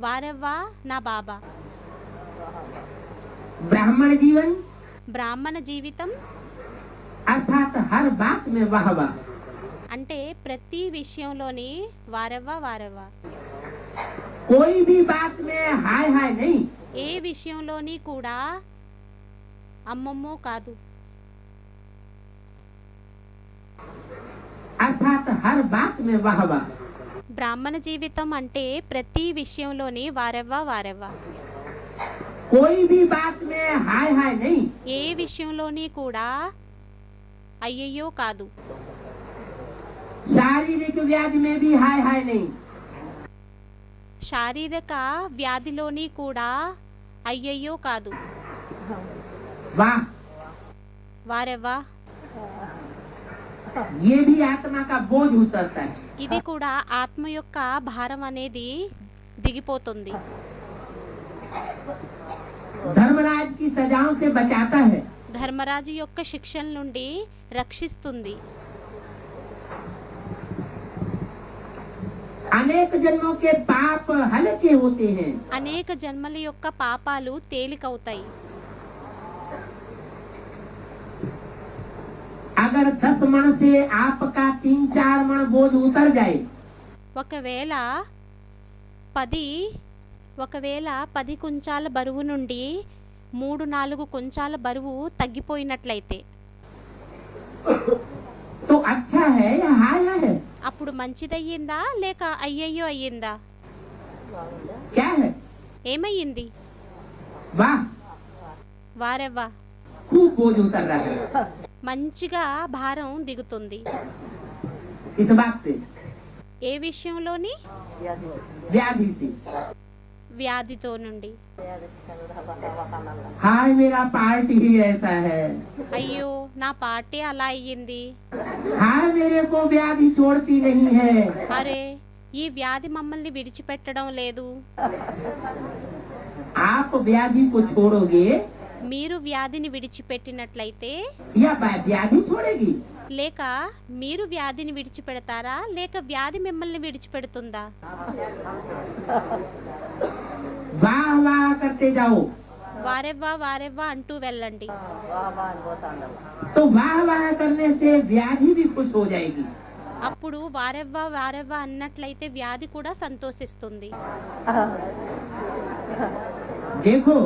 వారెవ్వా నా బాబా. ब्राह्मण जीवन బ్రాహ్మణ జీవితం अर्थात हर बात में वाह वाह, అంటే ప్రతి విషయంలోని వారెవ్వా వారెవ్వా. कोई भी बात में हाय हाय नहीं। ఏ విషయంలోని కూడా అమ్మమ్మో కాదు, अर्थात हर बात में वाह वाह, బ్రాహ్మణ జీవితం అంటే ప్రతి విషయంలోని వారెవ్వా వారెవ్వా. कोई भी बात में हाय हाय नहीं। ఏ విషయంలోని కూడా అయ్యయ్యో కాదు, शारीरिक व्याधि में भी हाय हाय नहीं। శారీరక వ్యాధిలోని కూడా అయ్యయ్యో కాదు, वाह, వారెవ్వా. ये भी आत्मा का बोझ उतरता है। ఇది కూడా ఆత్మ యొక్క భారం అనేది దిగిపోతుంది. धर्मराज की सजाओं से बचाता है। ధర్మరాజు యొక్క శిక్షల నుండి రక్షిస్తుంది. अनेक जन्मों के पाप हल्के होते हैं। అనేక జన్మల యొక్క పాపాలు తేలికవుతాయి. अगर 10 मन से आपका 3-4 मन बोझ उतर जाए, ఒకవేళ 10 కుంచాల బరువు నుండి 3-4 కుంచాల బరువు తగ్గిపోయినట్లయితే तो अच्छा है या हाय है? అప్పుడు మంచిదయ్యిందా లేక అయ్యయ్యో అయ్యిందా? क्या है? ఏమయ్యింది? वाह, వారెవ్వా, खूब बोझ उतर रहा है మంచిగా భారం దిగుతుంది. इस बात से, ఏ విషయంలోని? व्याधि से। వ్యాధితో నుండి. हाय मेरा पार्टी ही ऐसा है, అయ్యో నా పార్టీ అలా అయ్యింది, हाय मेरे को व्याधि छोड़ती नहीं है। అరే ఈ వ్యాధి మమ్మల్ని విడిచిపెట్టడం లేదు. आप व्याधि को छोड़ोगे మీరు వ్యాధిని విడిచిపెట్టినట్లయితే या व्याधि छोड़ेगी? లేక మీరు వ్యాధిని విడిచిపెడతారా లేక వ్యాధి మిమ్మల్ని విడిచిపెడుతుందా? वाह वाह करते जाओ వారెవ్వా వారెవ్వా అంటూ వెళ్ళండి. तो वाह वाह करने से व्याधि भी खुश हो जाएगी। అప్పుడు వారెవ్వా వారెవ్వా అన్నట్లయితే వ్యాధి కూడా సంతోషిస్తుంది. देखो,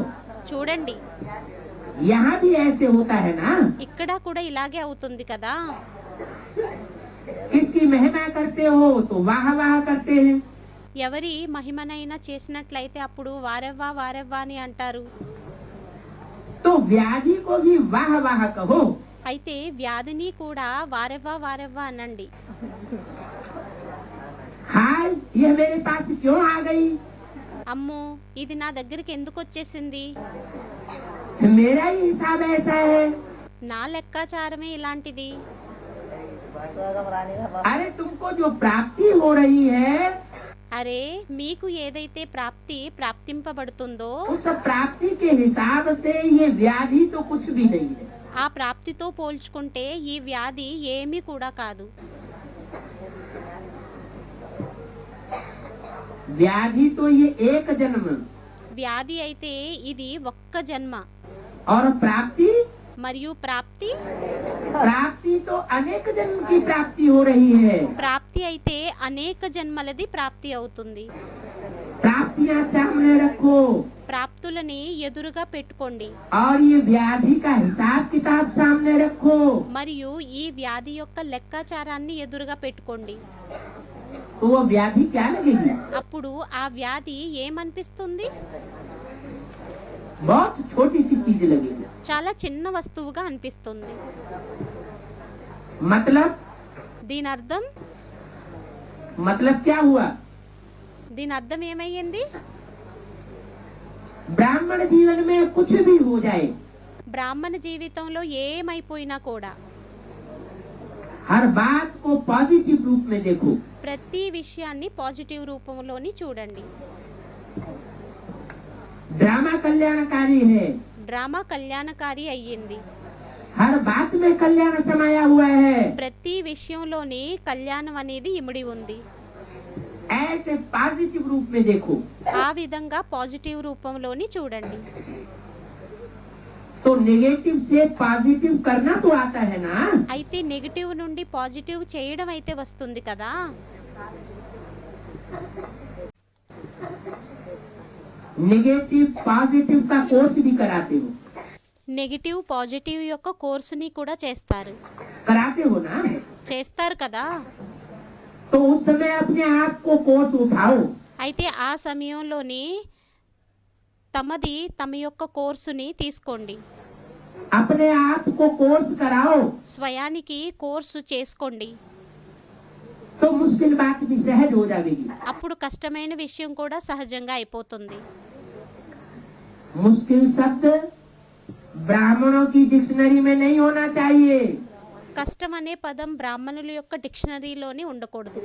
చూడండి, यहाँ भी ऐसे होता है ना। ఇక్కడ కూడా ఇలాగే అవుతుంది కదా. किसकी महिमा करते हो तो वाह वाह करते हैं, ఎవరి మహిమనైనా చేసినట్లయితే అప్పుడు వారెవ్వా వారెవ్వా అని అంటారు. तो व्याधि को भी वाह वाह कहो। అయితే వ్యాధిని కూడా వారెవ్వా వారెవ్వా అనండి. हाय, यह मेरे पास क्यों आ गई? అమ్మో ఇది నా దగ్గరికి ఎందుకు వచ్చేసింది? मेरा ही हिसाब ऐसा है। నా లెక్కాచారమే ఇలాంటిది. अरे तुमको जो प्राप्ति हो रही है, అరే మీకు ఏదైతే ప్రాప్తింపబడుతుందో उस प्राप्ति के हिसाब से ये व्याधि तो कुछ भी नहीं है। ఆ ప్రాప్తితో పోల్చుకుంటే ఈ వ్యాధి ఏమీ కూడా కాదు. व्याधि तो ये एक जन्म వ్యాధి అయితే ఇది ఒక్క జన్మ, और प्राप्ति మరియు ప్రాప్తి प्राप्ति तो अनेक जन्म की प्राप्ति हो रही है। ప్రాప్తి అయితే అనేక జన్మలది ప్రాప్తి అవుతుంది. प्राप्तियां सामने रखो ప్రాప్తులని ఎదురుగా పెట్టుకోండి और ये व्याधि का हिसाब किताब सामने रखो। మరియు ఈ వ్యాధి యొక్క లెక్కాచారాన్ని ఎదురుగా పెట్టుకోండి. तो वो व्याधि क्या लगेगी? అప్పుడు ఆ వ్యాధి ఏమనిపిస్తుంది? बहुत छोटी सी चीज लगेगी। చాలా చిన్న వస్తువుగా అనిపిస్తుంది. मतलब దీని అర్థం क्या हुआ? దీని అర్థం ఏమయ్యింది? ब्राह्मण जीवन में कुछ भी हो जाए, బ్రాహ్మణ జీవితంలో ఏమైపోయినా కూడా हर बात को पॉजिटिव रूप में देखो। ప్రతి విషయాన్ని పాజిటివ్ రూపంలోని చూడండి. ड्रामा कल्याणकारी है, డ్రామా కళ్యాణకారి అయ్యింది. हर बात में कल्याण समाया हुआ है। ప్రతి విషయంలోని కళ్యాణం అనేది ఇమిడి ఉంది. ऐसे पॉजिटिव रूप में देखो। ఆ విధంగా పాజిటివ్ రూపంలోని చూడండి. तो नेगेटिव से पॉजिटिव करना तो आता है ना। అయితే నెగటివ్ నుండి పాజిటివ్ చేయడం అయితే వస్తుంది కదా. नेगेटिव पॉजिटिव का कोर्स भी कराते हो, నెగటివ్ పాజిటివ్ యొక్క కోర్సుని కూడా చేస్తారు. कराते हो ना। చేస్తారు కదా. तो उस समय अपने आप को कोर्स उठाओ। అయితే ఆ సమయంలోని తమ యొక్క కోర్సుని తీసుకోండి. अपने आप को कोर्स कराओ స్వయానికి కోర్సు చేసుకోండి. तो मुश्किल बात भी सहज हो जाएगी। అప్పుడు కష్టమైన విషయం కూడా సహజంగా అయిపోతుంది. मुश्किल शब्द ब्राह्मणों की डिक्शनरी में नहीं होना चाहिए। కష్టం అనే పదం బ్రాహ్మణుల యొక్క డిక్షనరీలోని ఉండకూడదు.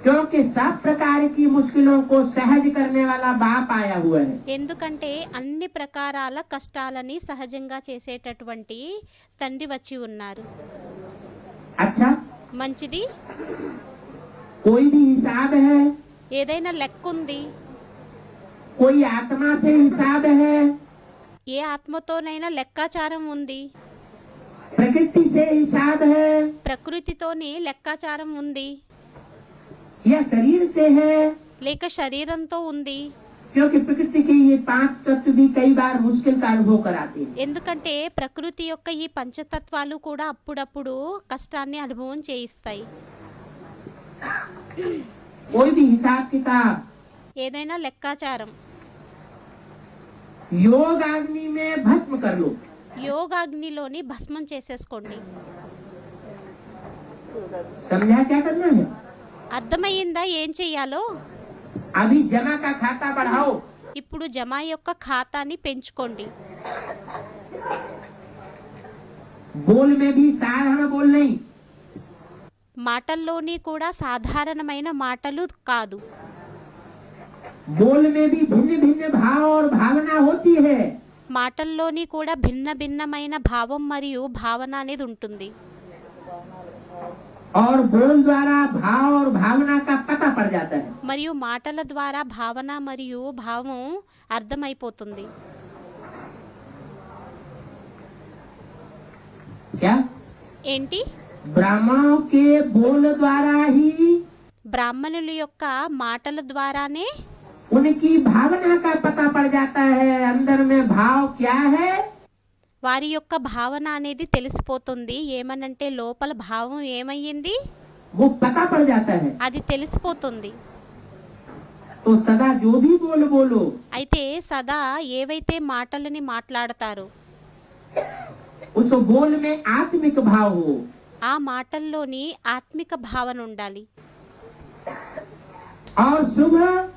क्योंकि सब प्रकार की मुश्किलों को सहज करने वाला बाप आया हुआ है। ఎందుకంటే అన్ని ప్రకారాల కష్టాలని సహజంగా చేసేటటువంటి తండ్రి వచ్చి ఉన్నారు. अच्छा, మంచిది. कोई भी हिसाब है, ఏదైనా లెక్క ఉంది, कोई आत्मा से हिसाब है, ఏ ఆత్మతోనైనా లెక్కాచారం ఉంది, प्रकृति से हिसाब है, ప్రకృతితోని లెక్కాచారం ఉంది, या शरीर से है। లేక శరీరంతో ఉంది. क्योंकि प्रकृति के ये 5 तत्व भी कई बार मुश्किल का अनुभव कराते हैं। ఎందుకంటే ప్రకృతి యొక్క ఈ పంచతత్వాలు కూడా అప్పుడప్పుడు కష్టాన్ని అనుభవం చేయిస్తాయి. कोई भी हिसाब किताब ఏదైనా లెక్కాచారం योग अग्नि में भस्म कर लो। యోగాగ్నిలోని భస్మం చేసేసుకోండి. समझा क्या करना है? అర్థమయ్యిందా ఏం చెయ్యాలో? अभी जमा का खाता बढ़ाओ। ఇప్పుడు జమా యొక్క ఖాతాని పెంచుకోండి. बोल में भी साधारण बोल नहीं, మాటల్లోని కూడా సాధారణమైన మాటలు కాదు. बोल में भी भिन्न भिन्न भाव और भावना होती है। మాటల్లోని కూడా భిన్న భిన్నమైన భావం మరియు భావన అనేది ఉంటుంది. और बोल द्वारा भाव और भावना का पता पड़ जाता है। మరియు మాటల ద్వారా భావన మరియు భావం అర్థమైపోతుంది. क्या? ఏంటి? ब्राह्मणों के बोल द्वारा ही బ్రాహ్మణుల యొక్క మాటల ద్వారానే उनकी भावना का पता पड़ जाता है। अंदर में भाव क्या है, వారి యొక్క భావన అనేది తెలిసిపోతుంది. ఏమనంటే లోపల భావం ఏమయ్యింది वो पता पड़ जाता है। అది తెలిసిపోతుంది. तो सदा जो भी बोल बोलो, అయితే సదా ఏవైతే మాటలని మాట్లాడతారో उस बोल में आत्मिक भाव हो, ఆ మాటల్లోని ఆత్మిక భావన ఉండాలి. और शुभ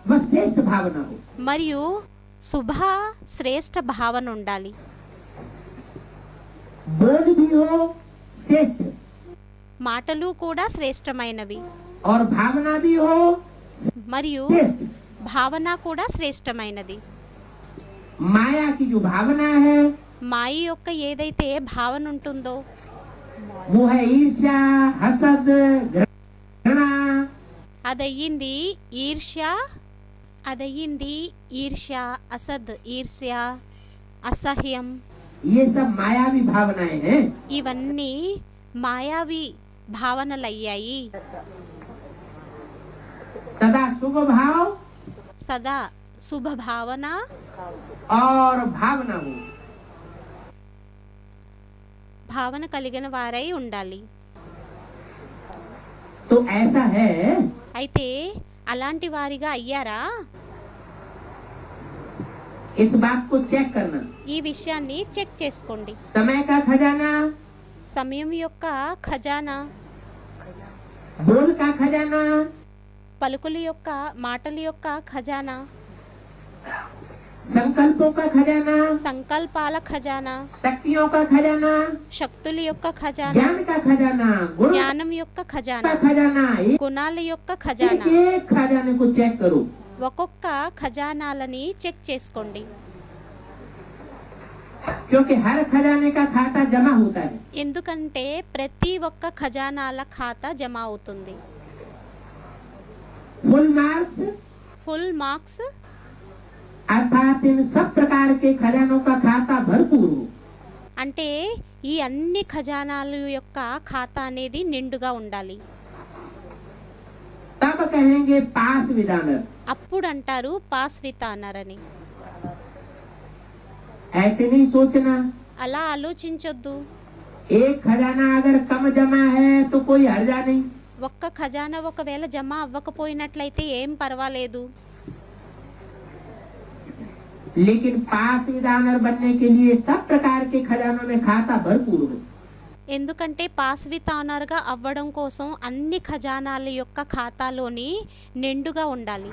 व श्रेष्ठ भावना हो। మరియు శుభ శ్రేష్ఠ భావన ఉండాలి. बोल भी हो श्रेष्ठ మాటలు కూడా శ్రేష్టమైనవి और भावना भी हो మరియు श्रेष्ठ। భావన కూడా శ్రేష్టమైనది. माया की जो भावना है మాయ యొక్క ఏదైతే భావన ఉంటుందో वो है ईर्ष्या, हसद, घृणा। అదయ్యింది ఈర్ష్య, అసద్, ఈర్ష్య, అసహ్యం, ये सब मायावी भावनाएं हैं। ఇవన్నీ మాయావి భావనలయ్యాయి. सदा शुभ भाव సదా శుభ భావన और भावना हो। భావన కలిగిన వారై ఉండాలి. तो ऐसा है, అయితే అలాంటి వారిగా అయ్యారా? इस बात को चेक करना। ఈ విషయాన్ని చెక్ చేసుకోండి. समय का खजाना, సమయం యొక్క ఖజానా, बोल का खजाना, పలుకుల యొక్క మాటల యొక్క ఖజానా, संकल्पों का खजाना, సంకల్పాల ఖజానా, शक्तियों का खजाना, శక్తుల యొక్క ఖజానా, ज्ञान का खजाना, गुण జ్ఞానం యొక్క ఖజానా, का खजाना, గుణాల యొక్క एक ఖజానా. एक खजाने को चेक करो। ఒక్కొక్క ఖజానాలని చెక్ చేసుకోండి. क्योंकि हर खजाने का खाता जमा होता है। ఎందుకంటే ప్రతి ఒక్క ఖజానాల ఖాతా జమ అవుతుంది. फुल मार्क्स ఫుల్ మార్క్స్ अर्थात इन सब प्रकार के खजानों का खाता भरपूर हो, అంటే ఈ అన్ని ఖజానాల యొక్క ఖాతా అనేది నిండుగా ఉండాలి. तब कहेंगे पास विदानर। అప్పుడు అంటారు పాస్ విత్ అన్నారని. ऐसे नहीं सोचना అలా ఆలోచించొద్దు. एक खजाना अगर कम जमा है तो कोई हर्जा नहीं, ఒక్క ఖజానా ఒకవేళ జమ అవ్వకపోయినట్లయితే ఏం పర్వాలేదు. लेकिन पास विदानर बनने के लिए सब प्रकार के खजानों में खाता भरपूर हो। ఎందుకంటే పాస్ విత్ ఆనర్గా అవ్వడం కోసం అన్ని ఖజానాల యొక్క ఖాతాలోని నిండుగా ఉండాలి.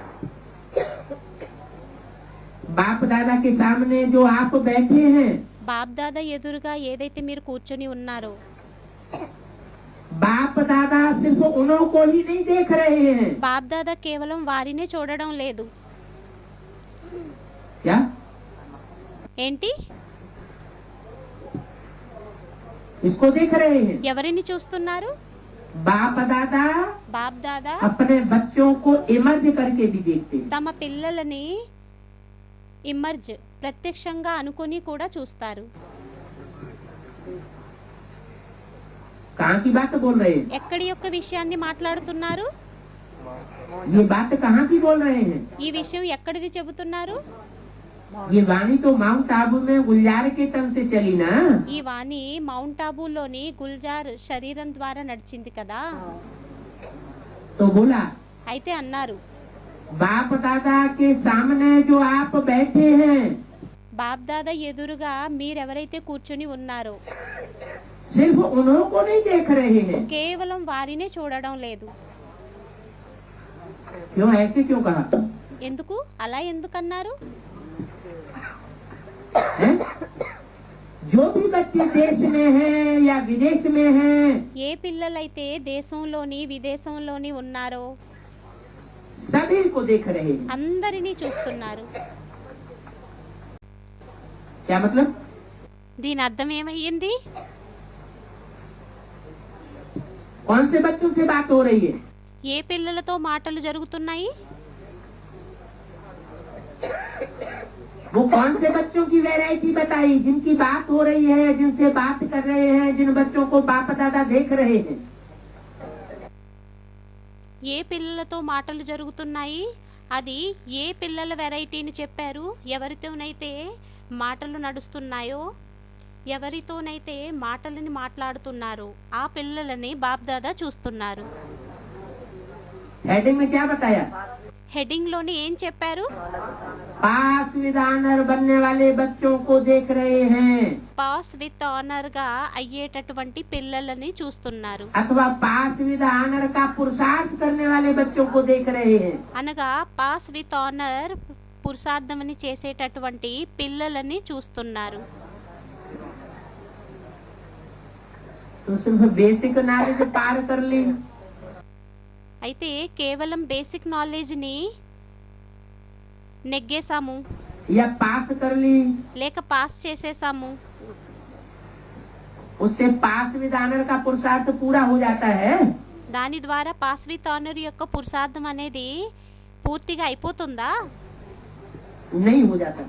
बाप दादा के सामने जो आप बैठे हैं, బాప్ దాదా ఎదురుగా ఏదైతే మీరు కూర్చొని ఉన్నారో, बाप दादा सिर्फ उन्हों को ही नहीं देख रहे हैं। బాప్ దాదా కేవలం వారినే చూడడం లేదు. क्या ఏంటి? इसको देख रहे हैं? ఎవరిని చూస్తున్నారు? बाप दादा బాప్ దాదా अपने बच्चों को इमर्ज करके भी देखते हैं। తమ పిల్లలని ఇమర్జ్ ప్రత్యక్షంగా అనుకొని కూడా చూస్తారు. कहाँ की बात बोल रहे हैं? ఎక్కడి యొక్క విషయాన్ని మాట్లాడుతున్నారు? ये बात कहाँ की बोल रहे हैं? ఈ విషయం ఎక్కడిది చెబుతున్నారు? ये वाणी तो माउंट आबू में गुलजार के तन से चली ना। ఈ వాణి మౌంట్ ఆబూలోని గుల్జార్ శరీరం ద్వారా నడిచింది కదా. तो बोला అయితే అన్నారు, बाप दादा के सामने जो आप बैठे हैं, బాప్ దాదా ఎదురుగా మీరెవరైతే కూర్చొని ఉన్నారో सिर्फ उन्हों को नहीं देख रहे हैं। కేవలం వారినే చూడడం లేదు. क्यों ऐसे क्यों कहा ఎందుకు అలా ఎందుకన్నారు? है? जो भी बच्चे देश में हैं या विदेश में हैं, ఏ పిల్లలైతే దేశంలోని విదేశంలోని ఉన్నారో सभी को देख रहे हैं। అందరినీ చూస్తున్నారు. क्या मतलब? దీని అర్థం ఏమయ్యింది? कौन से बच्चों से बात हो रही है? ఏ పిల్లలతో మాటలు జరుగుతున్నాయి? वो कौन से बच्चों की वैरायटी बताई जिनकी बात हो रही है, जिनसे बात कर रहे हैं, जिन बच्चों को बाप दादा देख रहे हैं? ఏ పిల్లలతో మాటలు జరుగుతున్నాయి? అది ఏ పిల్లల వెరైటీని చెప్పారు? ఎవరితోనైతే మాటలు నడుస్తున్నాయో, ఎవరితోనైతే మాటలని మాట్లాడుతున్నారో ఆ పిల్లలని బాప్ దాదా చూస్తున్నారు. हेडिंग में क्या बताया? హెడ్డింగ్లోని ఏం చెప్పారు? पास विदानर बनने वाले बच्चों को देख रहे हैं, పాస్ విత్ ఆనర్గా అయ్యేటటువంటి పిల్లలని చూస్తున్నారు. अथवा पास विदानर का पुरुषार्थ करने वाले बच्चों को देख रहे हैं। అనగా పాస్ విత్ ఆనర్ పురుషార్థమని చేసేటటువంటి పిల్లలని చూస్తున్నారు. तो सिर्फ बेसिक नॉलेज पार कर ली, అయితే కేవలం బేసిక్ నాలెడ్జ్ని నెగ్గేసాము, या पास कर ली, లేక పాస్ చేసేసాము, उससे पास विदानर का पुरुषार्थ पूरा हो जाता है? దాని ద్వారా పాస్ విత్ ఆనర్ యొక్క పురుషార్థం అనేది పూర్తిగా అయిపోతుందా? नहीं हो जाता।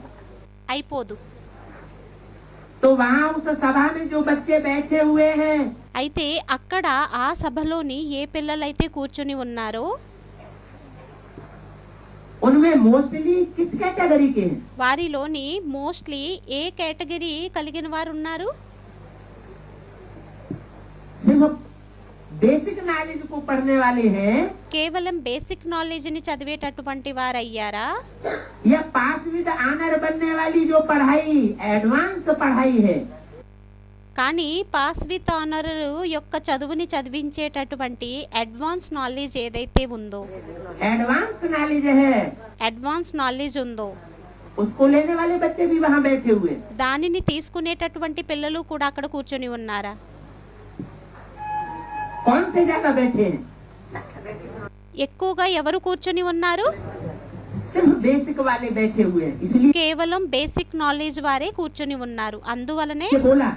అయిపోదు. तो वहाँ उस सभा में जो बच्चे बैठे हुए हैं అయితే అక్కడ ఆ సభలోని ఏ పిల్లలైతే కూర్చుని ఉన్నారో उनमें मोस्टली किस कैटेगरी के हैं? వారిలోని మోస్ట్లీ ఏ కేటగిరీ కలిగిన వారు ఉన్నారు? सिर्फ बेसिक नॉलेज को पढ़ने वाले हैं కేవలం బేసిక్ నాలెడ్జ్ని చదివేటటువంటి వారు అయ్యారా? या पास विद ऑनर बनने वाली जो पढ़ाई एडवांस पढ़ाई है కానీ పాస్ విత్ ఆనర్ యొక్క చదువుని చదివించేటటువంటి అడ్వాన్స్ నాలెడ్జ్ ఏదైతే ఉందో, एडवांस नॉलेज है అడ్వాన్స్ నాలెడ్జ్ ఉందో उसको लेने वाले बच्चे भी वहाँ बैठे हुए हैं। దానిని తీసుకునేటటువంటి పిల్లలు కూడా అక్కడ కూర్చొని ఉన్నారా? कौन से ज्यादा बैठे हैं? ఎక్కువగా ఎవరు కూర్చొని ఉన్నారు? सिर्फ बेसिक वाले बैठे हुए हैं। इसलिए కేవలం బేసిక్ నాలెడ్జ్ వారే కూర్చొని ఉన్నారు. అందువలనే ये बोला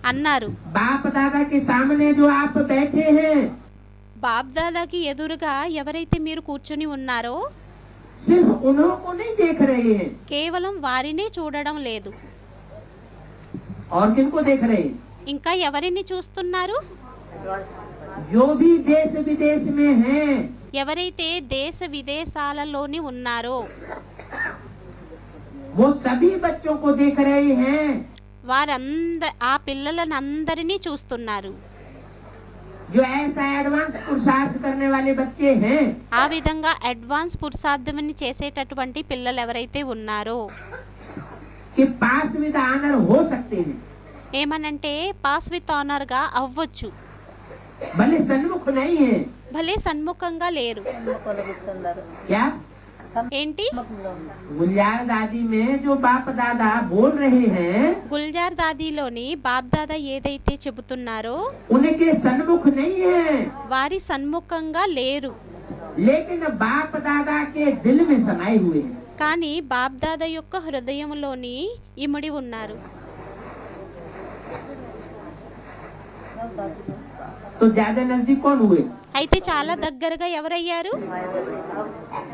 అన్నారు, बाप दादा के सामने जो आप बैठे हैं బాప్ దాదాకి ఎదురుగా ఎవరైతే మీరు కూర్చొని ఉన్నారో सिर्फ उन्हों को नहीं देख रहे हैं కేవలం వారినే చూడడం లేదు. और किनको देख रहे हैं? ఇంకా ఎవరిని చూస్తున్నారు? जो भी देश विदेश में हैं ఎవరైతే దేశ విదేశాలలోని ఉన్నారో वो सभी बच्चों को देख रहे हैं। ఆ పిల్లలనందరినీ చూస్తున్నారు. जो ऐसा एडवांस पुरुषार्थ करने वाले बच्चे हैं ఆ విధంగా అడ్వాన్స్ పురుషార్థమని చేసేటటువంటి పిల్లలు ఎవరైతే ఉన్నారో कि पास विद ऑनर हो सकते हैं, ఏమనంటే పాస్ విత్ ఆనర్ గా అవ్వచ్చు, भले सन्मुख नहीं है। భలే సన్ముఖంగా లేరు. क्या ఏంటి? गुलजार दादी में जो बाप दादा बोल रहे हैं గుల్జార్ దాదీలోని బాప్ దాదా ఏదైతే చెబుతున్నారో उनके सन्मुख नहीं है, వారి సన్ముఖంగా లేరు. लेकिन बाप दादा के दिल में समाये हुए हैं। కానీ బాప్ దాదా యొక్క హృదయంలోని ఇమిడి ఉన్నారు. तो ज्यादा नजदीक कौन हुए? అయితే చాలా దగ్గరగా ఎవరయ్యారు?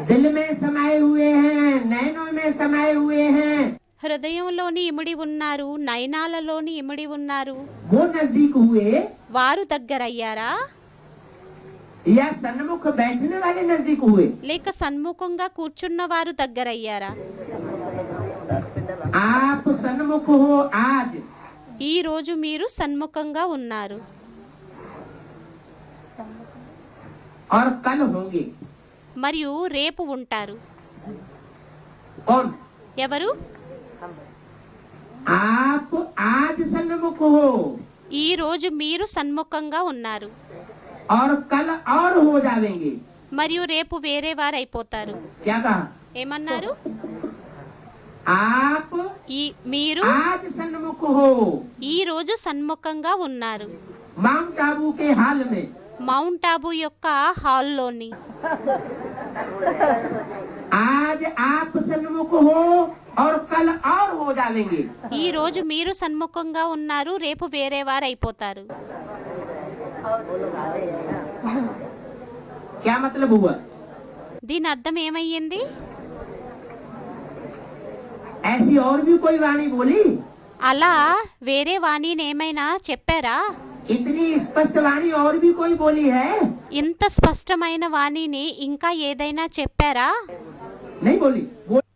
दिल में समाये हुए हैं, नैनों में समाये हुए हैं, హృదయంలోని ఇమిడి ఉన్నారు, నయనాలలోని ఇమిడి ఉన్నారు. वो नजदीक हुए వారు దగ్గరయ్యారా? या सन्मुख बैठने वाले नजदीक हुए? లేక సన్ముఖంగా కూర్చున్న వారు దగ్గరయ్యారా? आप सन्मुख हो आज, ఈ రోజు మీరు సన్ముఖంగా ఉన్నారు, और कल होंगे। మరియు రేపు ఉంటారు. कौन? ఎవరు? आप आज सन्मुख हो ఈ రోజు మీరు సన్ముఖంగా ఉన్నారు, और कल और हो जाएंगे। మరియు రేపు వేరే వారు అయిపోతారు. क्या कहा? ఏమన్నారు? आप మీరు आज सन्मुख हो ఈ రోజు సన్ముఖంగా ఉన్నారు माउंट आबू के हाल में, మౌంట్ ఆబూ యొక్క హాల్లోని. आज आप सन्मुख हो और कल और हो जाएंगे। ఈ రోజు మీరు సన్ముఖంగా ఉన్నారు, రేపు వేరే వారు అయిపోతారు. क्या मतलब हुआ? దీని అర్థం ఏమయ్యింది? ऐसी और भी कोई वाणी बोली? అలా వేరే వాణిని ఏమైనా చెప్పారా? इतनी स्पष्ट वाणी और भी कोई बोली है? ఇంత స్పష్టమైన వాణిని ఇంకా ఏదైనా చెప్పారా? नहीं बोली,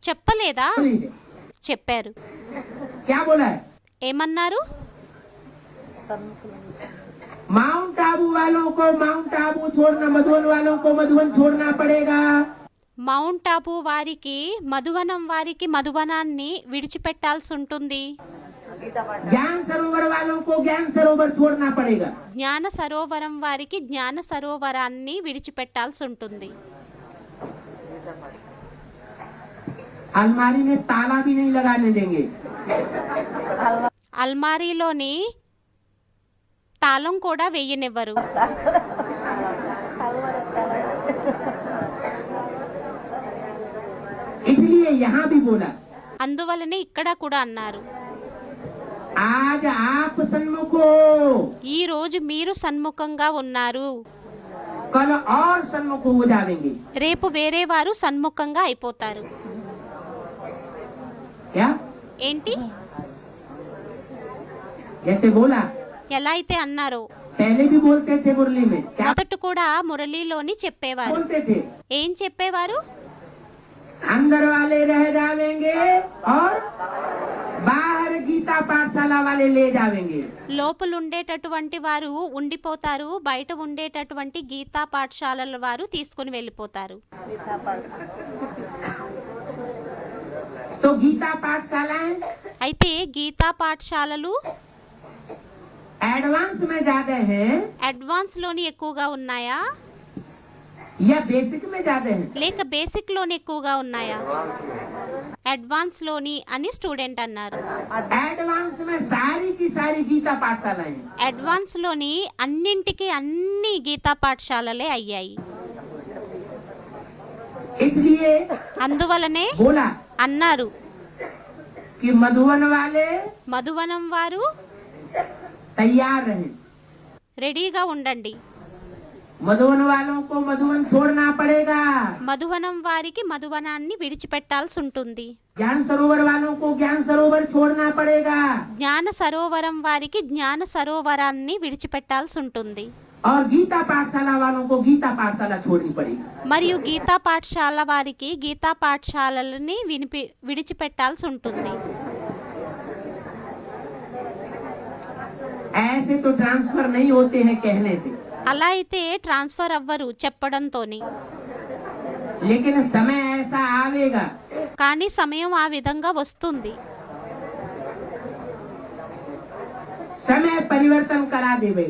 చెప్పలేదా? बोली है। చెప్పారు. क्या बोला है? ఏమన్నారు? माउंट आबू वालों को माउंट आबू छोड़ना, मधुबन वालों को मधुबन छोड़ना पड़ेगा। మౌంట్ ఆబూ వారికి మధువనం వారికి మధువనాన్ని విడిచిపెట్టాల్సి ఉంటుంది. ज्ञान सरोवर वालों को ज्ञान सरोवर छोड़ना पड़ेगा। జ్ఞాన సరోవరం వారికి జ్ఞాన సరోవరాన్ని విడిచిపెట్టాల్సి ఉంటుంది. अलमारी में ताला भी नहीं लगाने देंगे। అల్మారీలోని తాళం కూడా వేయనివ్వరు. इसलिए यहाँ भी बोला, అందువలనే ఇక్కడ కూడా అన్నారు, आज आप सन्मुख हो, ఈ రోజు మీరు సన్ముఖంగా ఉన్నారు, कल और सन्मुख हो जाएंगे। రేపు వేరే వారు సన్ముఖంగా అయిపోతారు. क्या? ఏంటి? जैसे बोला ఎలా అయితే అన్నారో पहले भी बोलते थे मुरली में, क्या మొదట కూడా మురళీలోని చెప్పేవారు. बोलते थे? ఏం చెప్పేవారు? अंदर वाले रह जावेंगे और बाहर गीता पाठशाला वाले ले जावेंगे. లోపల ఉండేటటువంటి వారు ఉండిపోతారు, బయట ఉండేటటువంటి గీతా పాఠశాలల వారు తీసుకుని వెళ్ళిపోతారు. तो गीता पाठशालाएं అయితే గీతా పాఠశాలలు एडवांस में ज्यादा हैं అడ్వాన్స్ లోని ఎక్కువగా ఉన్నాయా या बेसिक में ज्यादा हैं? లేక బేసిక్ లోని ఎక్కువగా ఉన్నాయా? అడ్వాన్స్ లోని అని స్టూడెంట్ అన్నారు. एडवांस में सारी की सारी गीता पाठशालाएं हैं. అడ్వాన్స్ లోని అన్నింటికి అన్ని గీతా పాఠశాలలే అయ్యాయి. इसलिए అందువలనే बोला అన్నారు कि मधुबन वाले మధువనం వారు तैयार रहें. రెడీగా ఉండండి. मधुबन वालों को मधुबन छोड़ना पड़ेगा. మధువనం వారికి మధువనాన్ని విడిచిపెట్టాల్సి ఉంటుంది. ज्ञान सरोवर वालों को ज्ञान सरोवर छोड़ना पड़ेगा. జ్ఞాన సరోవరం వారికి జ్ఞాన సరోవరాన్ని విడిచిపెట్టాల్సి ఉంటుంది. और गीता पाठशाला वालों को गीता पाठशाला छोड़नी पड़ेगी. మరియు గీతా పాఠశాల వారికి గీతా పాఠశాలలని విడిచిపెట్టాల్సి ఉంటుంది. ऐसे तो ट्रांसफर नहीं होते हैं कहने से, అలా అయితే ట్రాన్స్ఫర్ అవ్వరు చెప్పడంతోని. लेकिन समय ऐसा आवेगा కానీ సమయం ఆ విధంగా వస్తుంది. समय परिवर्तन करा देवे.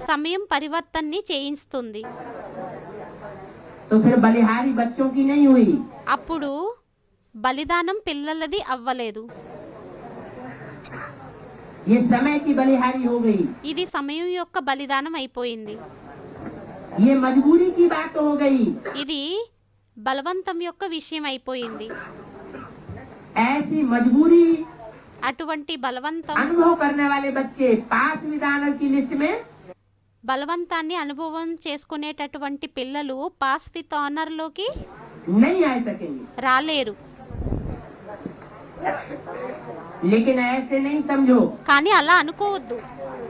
సమయం పరివర్తనని చేయిస్తుంది. तो फिर बलिहारी बच्चों की नहीं हुई, అప్పుడు బలిదానం పిల్లలది అవ్వలేదు. ये समय की बलिहारी हो गई. ఇది సమయం యొక్క బలిదానం అయిపోయింది. ये मजबूरी की बात हो गई. ఇది బలవంతం యొక్క విషయం అయిపోయింది. ऐसी मजबूरी అటువంటి బలవంతం अनुभव करने वाले बच्चे पास विधानर की लिस्ट में బలవంతాన్ని అనుభవం చేసుకునేటటువంటి పిల్లలు పాస్ విత్ ఆనర్ లోకి नहीं आ सकेंगे. రాలేరు. लेकिन ऐसे नहीं समझो కానీ అలా అనుకోవద్దు.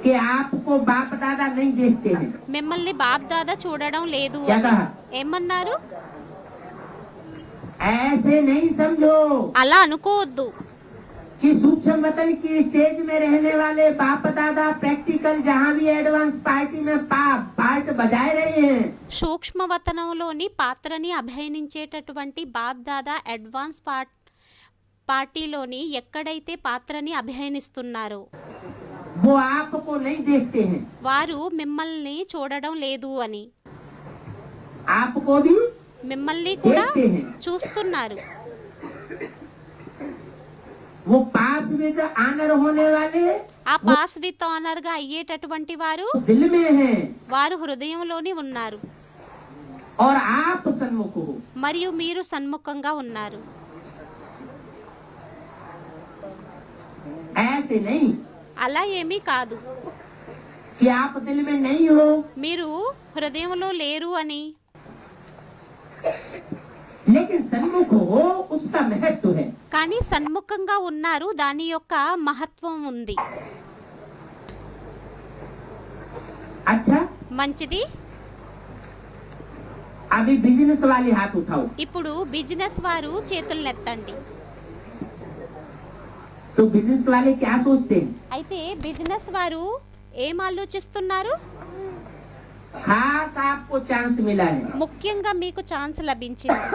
कि आपको बाप दादा नहीं देखते हैं. మిమ్మల్ని బాప్ దాదా చూడడం లేదు क्या అని. कहा? ఏమన్నారు? ऐसे नहीं समझो అలా అనుకోవద్దు. कि सूक्ष्म वतन की स्टेज में रहने वाले बाप दादा प्रैक्टिकल जहाँ भी एडवांस पार्टी में पार्ट बजाए रहे हैं, సూక్ష్మవతనంలోని పాత్రని అభినయించేటటువంటి బాప్ దాదా అడ్వాన్స్ పార్టీలోని ఎక్కడైతే పాత్రని అభినయిస్తున్నారో वो आपको नहीं देखते हैं. వారు మిమ్మల్ని చూడడం లేదు అని. आपको भी మిమ్మల్ని కూడా देखते हैं. చూస్తున్నారు. वो पास विद आनर होने वाले ఆ పాస్ విత్ ఆనర్ గా అయ్యేటటువంటి వారు दिल में हैं వారు హృదయంలోని ఉన్నారు. और आप सन्मुख हो. మరియు మీరు సన్ముఖంగా ఉన్నారు. ऐसे नहीं అలా ఏమీ కాదు. कि आप दिल में नहीं हो, మీరు హృదయంలో లేరు అని. लेकिन सन्मुख हो उसका महत्व है. కానీ సన్ముఖంగా ఉన్నారు, దాని యొక్క మహత్వం ఉంది. अच्छा, మంచిది. अभी बिजनेस वाले हाथ उठाओ. ఇప్పుడు బిజినెస్ వారు చేతులనెత్తండి. तो बिजनेस वाले क्या सोचते हैं? అయితే బిజినెస్ వారు ఏం ఆలోచిస్తున్నారు? खास आपको चांस मिला है. ముఖ్యంగా మీకు ఛాన్స్ లభించింది.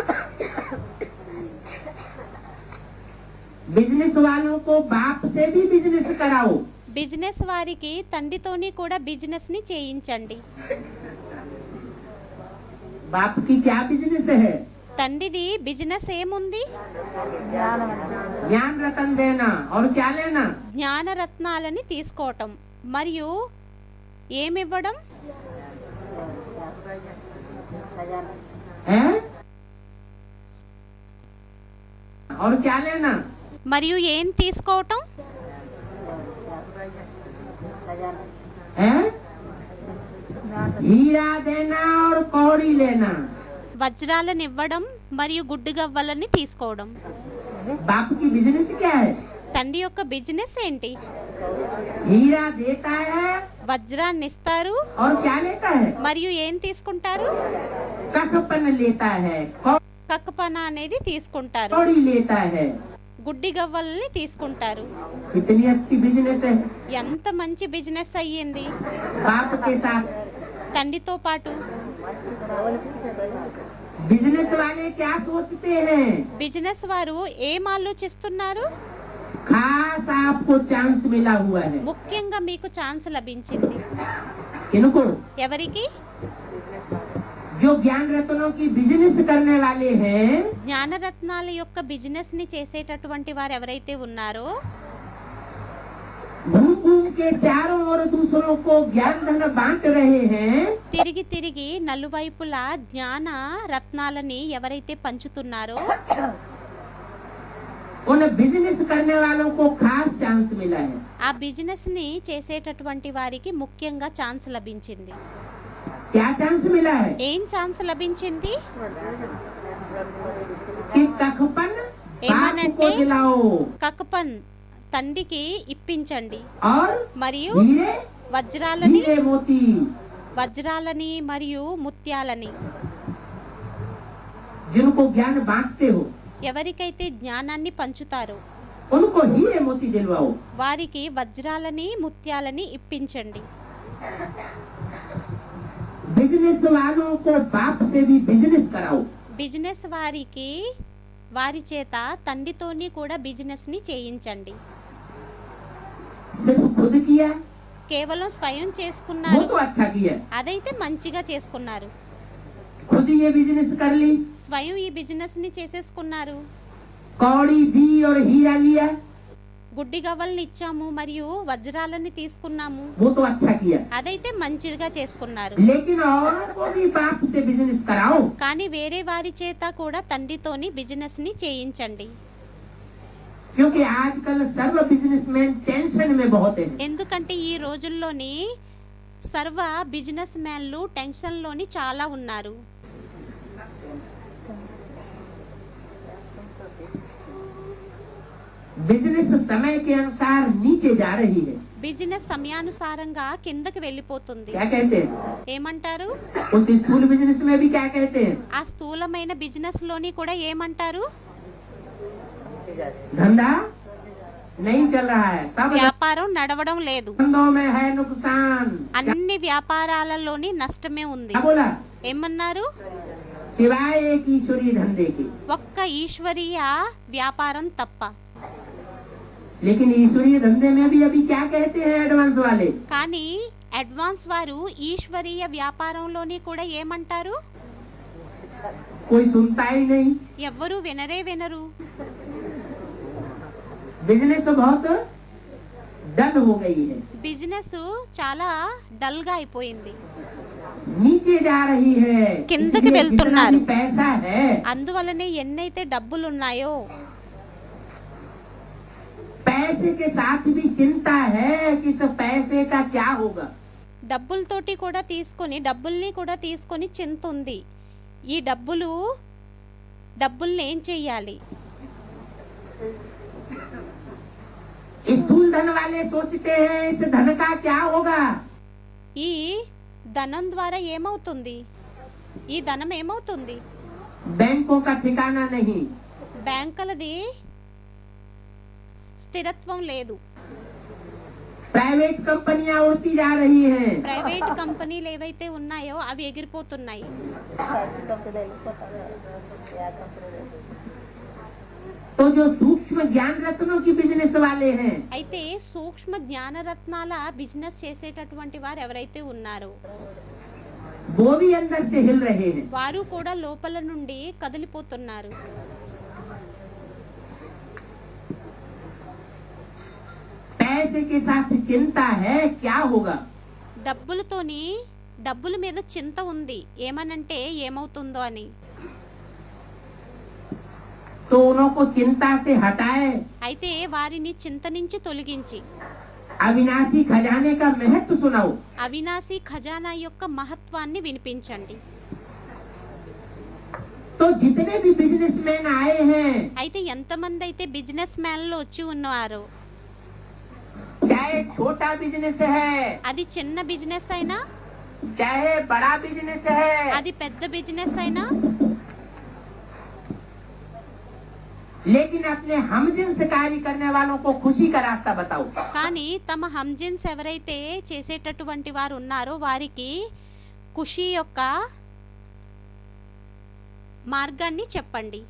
बिजनेस वालों को बाप से भी बिजनेस कराओ. బిజినెస్ వారికి తండ్రితోని కూడా బిజినెస్ ని చేయించండి. बाप की क्या बिजनेस है? తండ్రిది బిజినెస్ ఏముంది? ज्ञान रतन देना और क्या लेना? జ్ఞానరత్నాలని తీసుకోవటం మరియు ఏమివ్వడం? है? और क्या लेना? మరియు ఏం తీసుకోవటం? है? हीरा देना और कौड़ी लेना. వజ్రాలను ఇవ్వడం మరియు గుడ్డు గవ్వలని తీసుకోవడం. बाप की बिजनेस क्या है? తండ్రి యొక్క బిజినెస్ ఏంటి? हीरा देता है వజ్రాన్ని ఇస్తారు और क्या लेता है? మరియు ఏం తీసుకుంటారు? कखपन लेता है, కక్కపన అనేది తీసుకుంటారు, कौड़ी लेता है। గుడ్డి గవ్వల్ని తీసుకుంటారు। कितनी अच्छी बिजनेस है। ఎంత మంచి బిజినెస్ అయ్యింది बाप के साथ తండ్రితో పాటు। बिजनेस वाले क्या सोचते हैं? బిజినెస్ వారు ఏం ఆలోచిస్తున్నారు? खास आपको चांस मिला हुआ है। ముఖ్యంగా మీకు ఛాన్స్ లభించింది। इनको ఎవరికి? जो ज्ञान रत्नों की बिजनेस करने वाले हैं, జ్ఞానరత్నాల యొక్క బిజినెస్ ని చేసేటటువంటి వారు ఎవరైతే ఉన్నారో घूम घूम के चारों ओर दूसरों को ज्ञान धन बांट रहे हैं, తిరిగి తిరిగి నలువైపులా జ్ఞాన రత్నాలని ఎవరైతే పంచుతున్నారో उन बिजनेस करने वालों को खास चांस मिला है। ఆ బిజినెస్ ని చేసేటటువంటి వారికి ముఖ్యంగా ఛాన్స్ లభించింది। क्या चांस मिला है? ఏం ఛాన్స్ లభించింది? कि कखपन बाप को ఏమనంటే दिलाओ కకపన్ తండ్రికి ఇప్పించండి और మరియు हीरे వజ్రాలని हीरे मोती వజ్రాలని మరియు ముత్యాలని जिनको ज्ञान बांटते हो ఎవరికైతే జ్ఞానాన్ని పంచుతారో उनको हीरे मोती दिलवाओ। వారికి వజ్రాలని ముత్యాలని ఇప్పించండి। बिजनेस वालों को बाप से भी बिजनेस कराओ। బిజినెస్ వారికి వారి చేత తండ్రితోని కూడా బిజినెస్ ని చేయించండి। सिर्फ खुद किया కేవలం స్వయం वो చేసుకున్నారు, तो अच्छा किया, అదైతే మంచిగా చేసుకున్నారు। खुद ये बिजनेस कर ली, స్వయం ఈ బిజినెస్ ని చేసేసుకున్నారు। कौड़ी दी और हीरा लिया గుడ్డి గవ్వల్ని ఇచ్చాము మరియు వజ్రాలని తీసుకున్నాము, वो तो अच्छा किया। అదైతే మంచిగా చేసుకున్నారు। लेकिन औरों को भी बाप से बिजनेस कराओ, కానీ వేరే వారి చేత కూడా తండ్రితోని బిజినెస్ ని చేయించండి। क्योंकि आजकल सर्व बिजनेसमैन टेंशन में बहुत है। ఎందుకంటే ఈ రోజుల్లోని సర్వ బిజినెస్ మ్యాన్లు టెన్షన్లోని చాలా ఉన్నారు। बिजनेस समय के अनुसार नीचे जा रही है। బిజినెస్ సమయానుసారంగా కిందకి వెళ్ళిపోతుంది। क्या कहते हैं? ఏమంటారు? उस स्थूल बिजनेस में भी क्या कहते हैं? ఆ స్థూలమైన బిజినెస్ లోని కూడా ఏమంటారు? धंधा नहीं चल रहा है, सब వ్యాపారం నడవడం లేదు, धंधों में है नुकसान। అన్ని వ్యాపారాలలోని నష్టమే ఉంది। क्या बोला? ఏమన్నారు? सिवाय एक ईश्वरीय धंधे के। ఒక్క ఈశ్వరీయ వ్యాపారం తప్ప। लेकिन ईश्वरीय धंधे में भी अभी क्या कहते हैं एडवांस वाले? కానీ అడ్వాన్స్ వారు ఈశ్వరీయ వ్యాపారంలోని కూడా ఏమంటారు? कोई सुनता ही नहीं। ఎవ్వరూ వినరే వినరు। बिजनेस तो बहुत डल हो गई है, బిజినెస్ చాలా డల్ గా అయిపోయింది, नीचे जा रही है। కిందకి इसलिए వెళ్తున్నారు। जितना भी पैसा है, అందువలనే ఎన్నైతే డబ్బులు ఉన్నాయో पैसे के साथ भी चिंता है कि इस पैसे का क्या होगा। డబ్బులతోటి కూడా తీసుకొని డబ్బుల్ని కూడా తీసుకొని చింత ఉంది। ఈ డబ్బుల్ని ఏం చెయ్యాలి? स्थूल धन वाले सोचते हैं इस धन का क्या होगा। ఈ ధనం ద్వారా ఏమవుతుంది? ఈ ధనం ఏమవుతుంది? बैंकों का ठिकाना नहीं, బ్యాంకులది స్థిరత్వం లేదు, प्राइवेट कंपनियां उड़ती जा रही हैं। ప్రైవేట్ కంపెనీలు ఏవైతే ఉన్నాయో అవి ఎగిరిపోతున్నాయి। तो जो सूक्ष्म ज्ञान रत्नों की बिजनेस वाले हैं, అయితే సూక్ష్మ జ్ఞానరత్నాల బిజినెస్ చేసేటటువంటి వారు ఎవరైతే ఉన్నారో वो भी अंदर से हिल रहे हैं। వారు కూడా లోపల నుండి కదిలిపోతున్నారు। पैसे के साथ चिंता है क्या होगा। డబ్బులతోని డబ్బుల మీద చింత ఉంది, ఏమనంటే ఏమవుతుందో అని। तो उनको चिंता से हटाए, అయితే వారిని చింత నుంచి తొలగించి अविनाशी खजाने का महत्व सुनाओ। అవినాశి ఖజానా యొక్క మహత్వాన్ని వినిపించండి। तो जितने भी बिजनेसमैन आए हैं, అయితే ఎంతమంది అయితే బిజినెస్ మ్యాన్లు వచ్చి ఉన్నారు चाहे छोटा बिजनेस है, అది చిన్న బిజినెస్ అయినా, चाहे बड़ा बिजनेस है, అది పెద్ద బిజినెస్ అయినా, लेकिन अपने हमजिन्स कार्य करने वालों को खुशी का रास्ता बताओ। కానీ తమ హంజిన్స్ ఎవరైతే చేసేటటువంటి వారు ఉన్నారో వారికి ఖుషి యొక్క మార్గాన్ని చెప్పండి.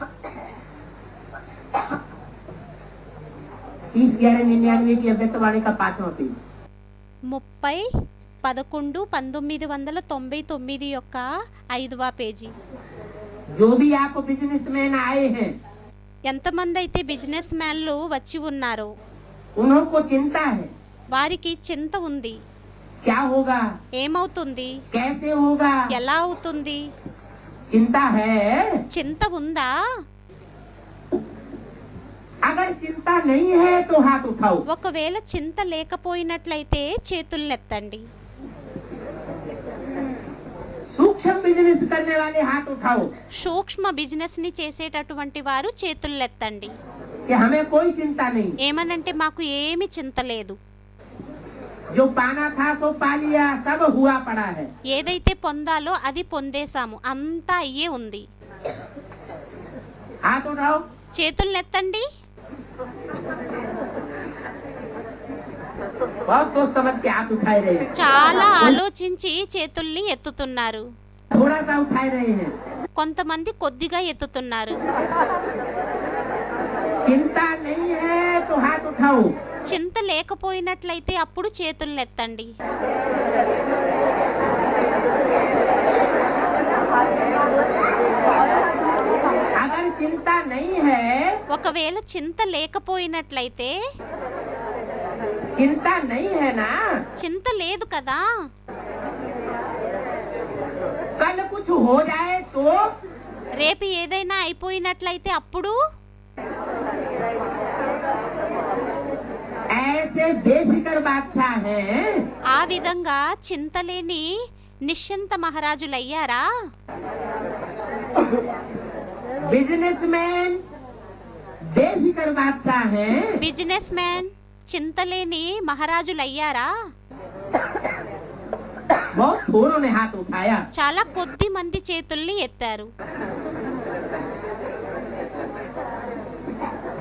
30/11/99 की अव्यक्तवाणी का 5वां पेज। 30/11/1999 యొక్క 5వ పేజీ. जो भी आप बिजनेसमैन आए हैं, ఎంతమంది అయితే బిజినెస్ మ్యాన్లు వచ్చి ఉన్నారో उनको चिंता है వారికి చింత ఉంది. क्या होगा, ఏమవుతుంది, कैसे होगा, ఎలా అవుతుంది, चिंता है। చింత ఉందా? अगर चिंता नहीं है तो हाथ उठाओ। ఒకవేళ చింత లేకపోయినట్లయితే చేతులెత్తండి. सूक्ष्म बिजनेस करने वाले हाथ उठाओ సూక్ష్మ బిజినెస్ ని చేసేటటువంటి వారు చేతులెత్తండి. कि हमें कोई चिंता नहीं, ఏమనంటే మాకు ఏమి చింత లేదు, जो पाना था सो पा लिया, सब हुआ पड़ा है। ఏదైతే పొందాలో అది పొందేశాము, అంతా అయ్యే ఉంది. हाथ उठाओ। చేతులెత్తండి. बहुत सोच समझ के हाथ उठाए रहे हैं, చాలా ఆలోచించి చేతుల్ని ఎత్తుతున్నారు. थोड़ा सा उठाए रहे हैं। కొంతమంది కొద్దిగా ఎత్తుతున్నారు. चिंता नहीं है तो हाथ उठाओ। చింత లేకపోయినట్లయితే అప్పుడు చేతులెత్తండి. अगर चिंता नहीं है, ఒకవేళ చింత లేకపోయినట్లయితే, चिंता नहीं है ना, చింత లేదు కదా, कल कुछ हो जाए तो రేపు ఏదైనా అయిపోయినట్లయితే అప్పుడు ऐसे बेफिक्र बादशाह हैं, ఆ విధంగా చింతలేని నిశ్చింత మహారాజులయ్యారా? बिजनेसमैन बेफिक्र बादशाह हैं, బిజినెస్ మ్యాన్ చింతలేని మహారాజులయ్యారా? बहुत थोड़ों ने हाथ उठाया। చాలా కొద్ది మంది చేతుల్ని ఎత్తారు.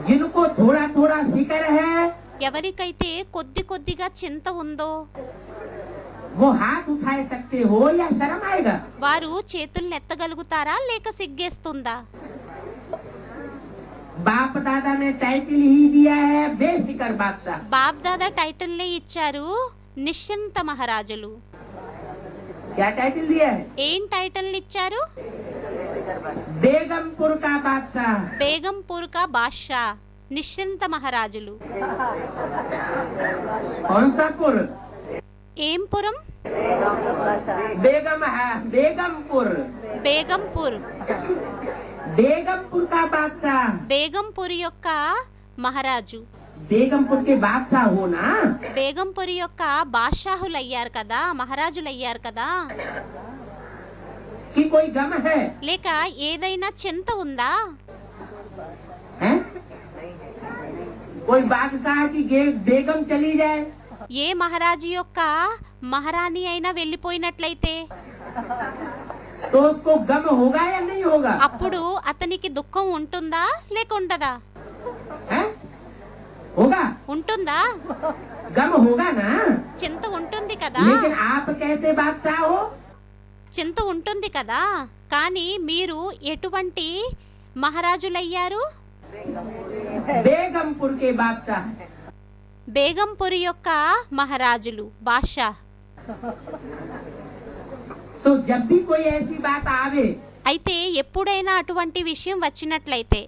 जिनको थोड़ा थोड़ा फिक्र है ఎవరికైతే కొద్ది కొద్దిగా చింత ఉందో वो हाथ उठाए सकते हो या शर्म आएगा? వారు చేతుల్ని ఎత్తగలుగుతారా లేక సిగ్గేస్తుందా? बाप दादा ने टाइटल ही दिया है बेफिक्र बादशाह। బాప్ దాదా టైటిల్నే ఇచ్చారు నిశ్చింత మహారాజులు. क्या टाइटल दिया है? ఏం టైటిల్ ఇచ్చారు? बेगमपुर का बादशाह। బేగంపూర్ కా బాద్షా, నిశ్చింత మహారాజులు. कौन सा पुर? ఏం పురం? बेगम है, बेगमपुर। బేగంపూర్. बेगमपुर का बादशाह। బేగంపూర్ యొక్క మహారాజు. बेगमपुर के बादशाह हो ना, బేగంపూర్ యొక్క బాద్షాహులు అయ్యారు కదా, మహారాజులు అయ్యారు కదా. कि कोई गम है? లేక ఏదైనా చింత ఉందా? हैं? कोई बादशाह की बेगम चली जाए ఏ మహారాజు యొక్క మహారాణి అయినా వెళ్ళిపోయినట్లయితే तो उसको गम होगा या नहीं होगा? అప్పుడు అతనికి దుఃఖం ఉంటుందా లేక ఉండదా? हैं? होगा, ఉంటుందా? गम होगा ना। చింత ఉంటుంది కదా. लेकिन आप कैसे बादशाह हो? చింత ఉంటుంది కదా, కానీ మీరు ఎటువంటి మహారాజులయ్యారు? बेगमपुर के बादशाह। బేగంపూర్ యొక్క మహారాజులు, బాద్షా. तो जब भी कोई ऐसी बात आवे, అయితే ఎప్పుడైనా అటువంటి విషయం వచ్చినట్లయితే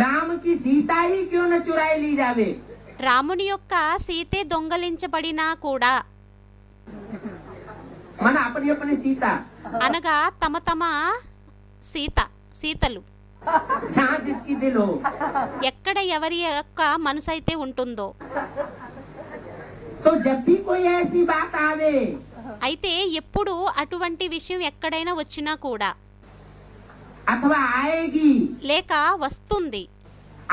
राम की सीता ही क्यों न चुराई ली जावे, రాముని యొక్క సీతే దొంగలించబడినా కూడా, मन अपनी अपनी सीता అనగా తమ తమ సీతలు जहाँ जिसकी दिल हो, ఎక్కడ ఎవరి యొక్క మనసు అయితే ఉంటుందో. तो जब भी कोई ऐसी बात आवे, అయితే ఎప్పుడు అటువంటి విషయం ఎక్కడైనా వచ్చినా కూడా, अथवा आएगी, లేక వస్తుంది,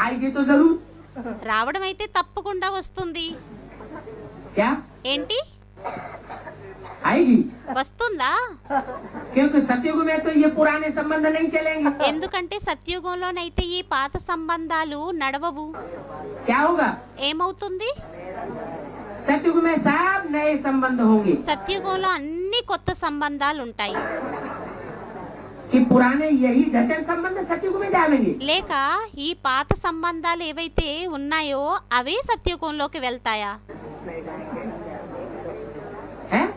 आएगी तो जरूर, రావడం అయితే తప్పకుండా వస్తుంది. क्या ఏంటి आएगी? వస్తుందా? क्योंकि सतयुग में तो ये पुराने संबंध नहीं चलेंगे। ఎందుకంటే సత్యుగంలోనైతే ఈ పాత సంబంధాలు నడవవు. क्या होगा? ఏమవుతుంది? सतयुग में सब नए संबंध होंगे। సత్యుగంలో అన్ని కొత్త సంబంధాలు ఉంటాయి. कि पुराने यही जटिल संबंध सतयुग में जाएंगे। లేక ఈ పాత సంబంధాలు ఏవైతే ఉన్నాయో అవే సత్యుగంలోకి వెళ్తాయా? हैं?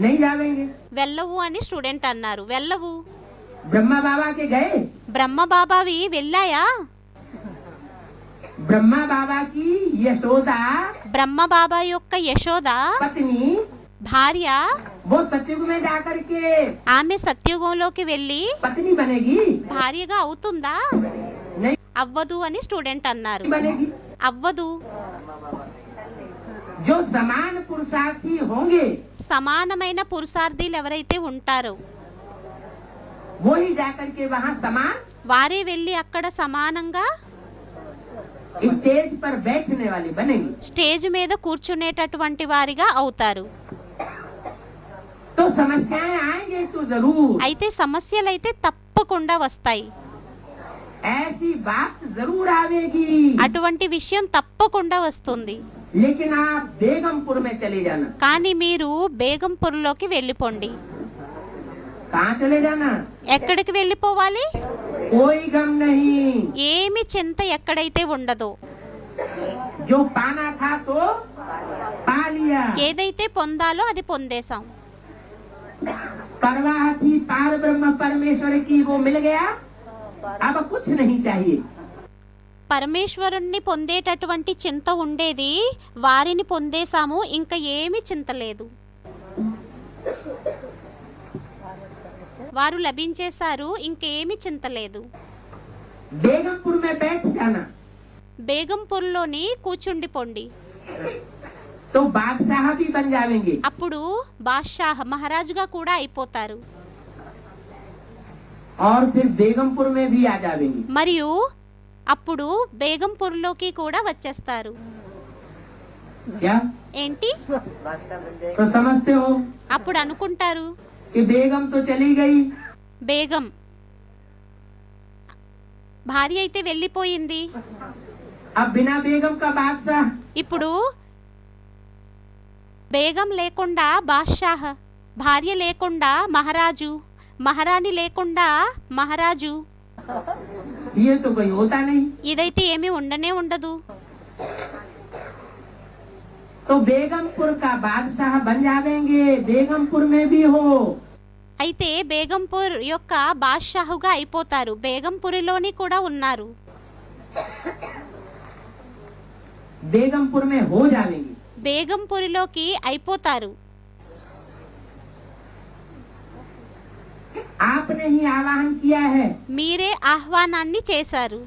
नहीं जाएंगे। వెళ్ళవు అని స్టూడెంట్ అన్నారు. వెళ్ళవు. ब्रह्मा बाबा के गए। బ్రహ్మ బాబావి వెళ్ళాయా? ब्रह्मा बाबा की यशोदा బ్రహ్మ బాబా యొక్క యశోద पत्नी భార్య वो सतयुग में जाकर के ఆమె సత్యుగంలోకి వెళ్ళి पत्नी बनेगी? భార్యగా అవుతుందా? नहीं అవ్వదు అని స్టూడెంట్ అన్నారు. बनेगी। అవ్వదు. जो समान पुरुषार्थी होंगे సమానమైన పురుషార్థులు ఎవరైతే ఉంటారో वो ही जाकर के वहाँ समान వారే వెళ్ళి అక్కడ సమానంగా स्टेज पर बैठने वाली बनेगी। స్టేజ్ మీద కూర్చునేటటువంటి వారిగా అవుతారు. तो समस्याएं आएंगे तो जरूर, అయితే సమస్యలు అయితే తప్పకుండా వస్తాయి. ऐसी बात जरूर आवेगी। అటువంటి విషయం తప్పకుండా వస్తుంది. लेकिन आप बेगमपुर में चले जाना। కానీ మీరు బేగంపూర్లోకి వెళ్ళిపోండి. कहाँ चले जाना? ఎక్కడికి వెళ్ళిపోవాలి? कोई गम नहीं। ఏమి చింత ఎక్కడైతే ఉండదో, जो पाना था सो पा लिया। ఏదైతే పొందాలో అది పొందేశాం. परवाह थी पार ब्रह्म परमेश्वर की, वो मिल गया। अब कुछ नहीं चाहिए। పరమేశ్వరుణ్ణి పొందేటటువంటి చింత ఉండేది, వారిని పొందేశాము, ఇంకా ఏమి చింత లేదు. వారు లభించేశారు, ఇంకేమి చింత లేదు. बेगमपुर में बैठ जाना బేగంపూర్లోని కూర్చుండిపోండి. तो बादशाह भी बन जाएंगे। అప్పుడు బాద్షాహ్ మహారాజుగా కూడా అయిపోతారు. और फिर बेगमपुर में भी आ जाएंगे। మరియు అప్పుడు బేగంపూర్లోకి కూడా వచ్చేస్తారు. क्या? ఏంటి? तो समझते हो అప్పుడు అనుకుంటారు कि बेगम तो चली गई, బేగం భార్య అయితే వెళ్ళిపోయింది, अब बिना बेगम का बादशाह। ఇప్పుడు బేగం లేకుండా బాద్షాహ్, భార్య లేకుండా మహారాజు, మహారాణి లేకుండా మహారాజు. ये तो कोई होता नहीं। ఇదైతే ఏమీ ఉండనే ఉండదు. तो बेगमपुर का बादशाह बन जाएंगे। बेगमपुर में भी हो, అయితే బేగంపూర్ యొక్క బాద్షాహుగా అయిపోతారు. బేగంపురిలోని కూడా ఉన్నారు. बेगमपुर में हो जाएंगे। బేగంపురిలోకి అయిపోతారు. आपने ही आह्वान किया है మీరే ఆహ్వానాన్ని చేశారు.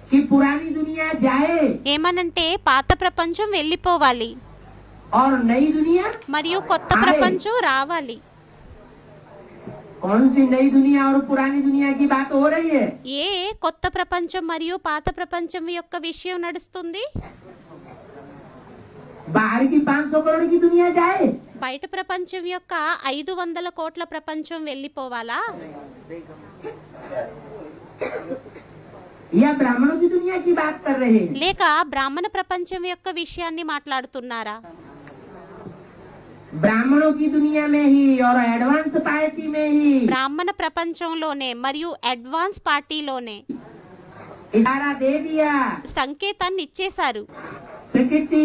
कि पुरानी दुनिया जाए ఏమనంటే పాత ప్రపంచం వెళ్ళిపోవాలి, और नई दुनिया మరియు కొత్త ఆయ్. ప్రపంచం రావాలి. कौन सी नई दुनिया और पुरानी दुनिया की बात हो रही है? ఏ కొత్త ప్రపంచం మరియు పాత ప్రపంచం యొక్క విషయం నడుస్తుంది? बाहर की 500 करोड़ की दुनिया जाए బయట ప్రపంచం యొక్క 500 కోట్ల ప్రపంచం వెళ్ళిపోవాలా? या ब्राह्मणों की दुनिया की बात कर रहे हैं? లేక బ్రాహ్మణ ప్రపంచం యొక్క విషయాన్ని మాట్లాడుతున్నారా? ब्राह्मणों की दुनिया में ही और एडवांस पार्टी में ही బ్రాహ్మణ ప్రపంచంలోనే మరియు అడ్వాన్స్ పార్టీలోనే इशारा दे दिया। సంకేతాన్ని ఇచ్చేశారు. प्रकृति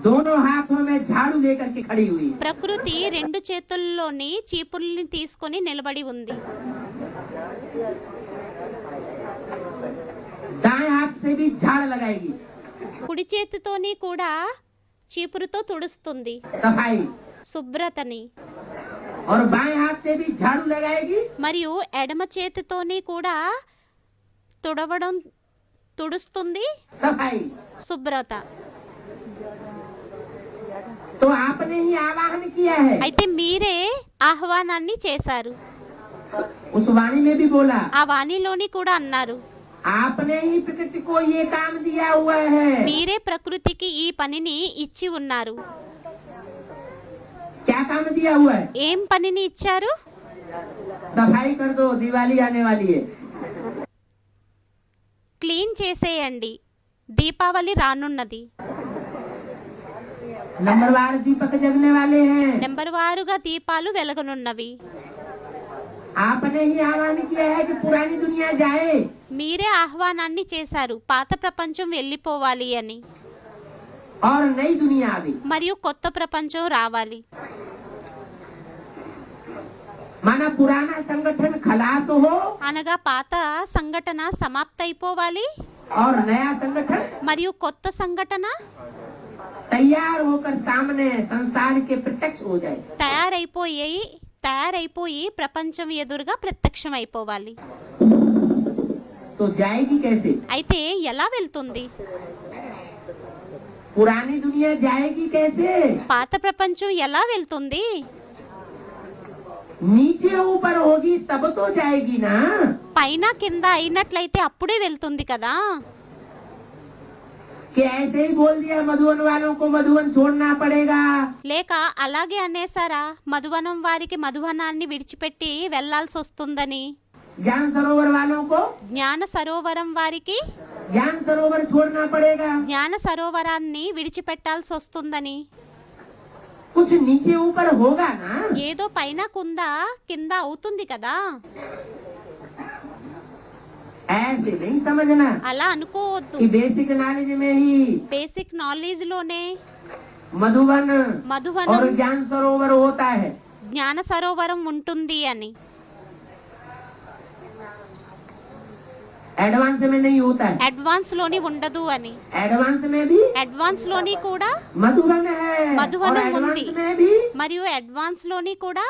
दोनों हाथों में झाड़ू लेकर के खड़ी हुई। ప్రకృతి రెండు చేతుల్లోని చీపుల్ని తీసుకొని నిలబడి ఉంది. दाएं हाथ से भी झाड़ लगाएगी, కుడి చేతితోని కూడా చీపురుతో తుడుస్తుంది सफाई, శుభ్రతని, और बाएं हाथ से भी झाड़ू लगाएगी, మరియు ఎడమ చేతితోని కూడా తుడుస్తుంది सफाई। శుభ్రత. तो आपने ही आह्वान किया है। అయితే మీరే ఆహ్వానాన్ని చేశారు. उस वाणी में भी बोला, ఆ వాణిలోని కూడా అన్నారు, आपने ही प्रकृति को ये काम दिया हुआ है। మీరే ప్రకృతికి ఈ పనిని ఇచ్చి ఉన్నారు. क्या काम दिया हुआ है? ఏం పనిని ఇచ్చారు? सफाई कर दो, दिवाली आने वाली है। క్లీన్ చేసేయండి, దీపావళి రానున్నది. नंबरवार दीपक जगने वाले हैं। నెంబర్ వారుగా దీపాలు వెలగనున్నవి. आपने ही आह्वान किया है कि पुरानी दुनिया जाए మీరే ఆహ్వానాన్ని చేశారు పాత ప్రపంచం వెళ్ళిపోవాలి అని, और नई दुनिया आवे। మరియు కొత్త ప్రపంచం రావాలి. माना पुराना संगठन खलास हो అనగా పాత సంఘటన సమాప్తైపోవాలి, और नया संगठन మరియు కొత్త సంఘటన तैयार होकर सामने संसार के प्रत्यक्ष हो जाए। తయారైపోయి ప్రపంచం ఎదురుగా ప్రత్యక్షం అయిపోవాలి. तो जाएगी कैसे? అయితే ఎలా వెళ్తుంది? पुरानी दुनिया जाएगी कैसे? పాత ప్రపంచం ఎలా వెళ్తుంది? नीचे ऊपर होगी तब तो जाएगी ना। పైన కింద అయినట్లయితే అప్పుడే వెళ్తుంది కదా. कि ऐसे ही बोल दिया मधुवन वालों को मधुवन छोड़ना पड़ेगा, లేక అలాగే అనేసారా మధువనం వారికి మధువనాన్ని విడిచిపెట్టి వెళ్లాల్సి వస్తుందని, ज्ञान सरोवर वालों को జ్ఞాన సరోవరం వారికి ज्ञान सरोवर छोड़ना पड़ेगा। జ్ఞాన సరోవరాన్ని విడిచిపెట్టాల్సి వస్తుందని. कुछ नीचे ऊपर होगा ना। ఏదో పైన కింద అవుతుంది కదా. ऐसे नहीं समझना అలా అనుకోవద్దు. कि बेसिक नॉलेज में ही బేసిక్ నాలెడ్జ్ లోనే मधुवन మధువనం और ज्ञान सरोवर होता है। జ్ఞాన సరోవరం ఉంటుంది అని, एडवांस में नहीं होता है। అడ్వాన్స్ లోని ఉండదు అని. एडवांस में भी అడ్వాన్స్ లోని కూడా मधुवन है, और मधुवनम एडवांस ఉంది. में भी మరియు అడ్వాన్స్ లోని కూడా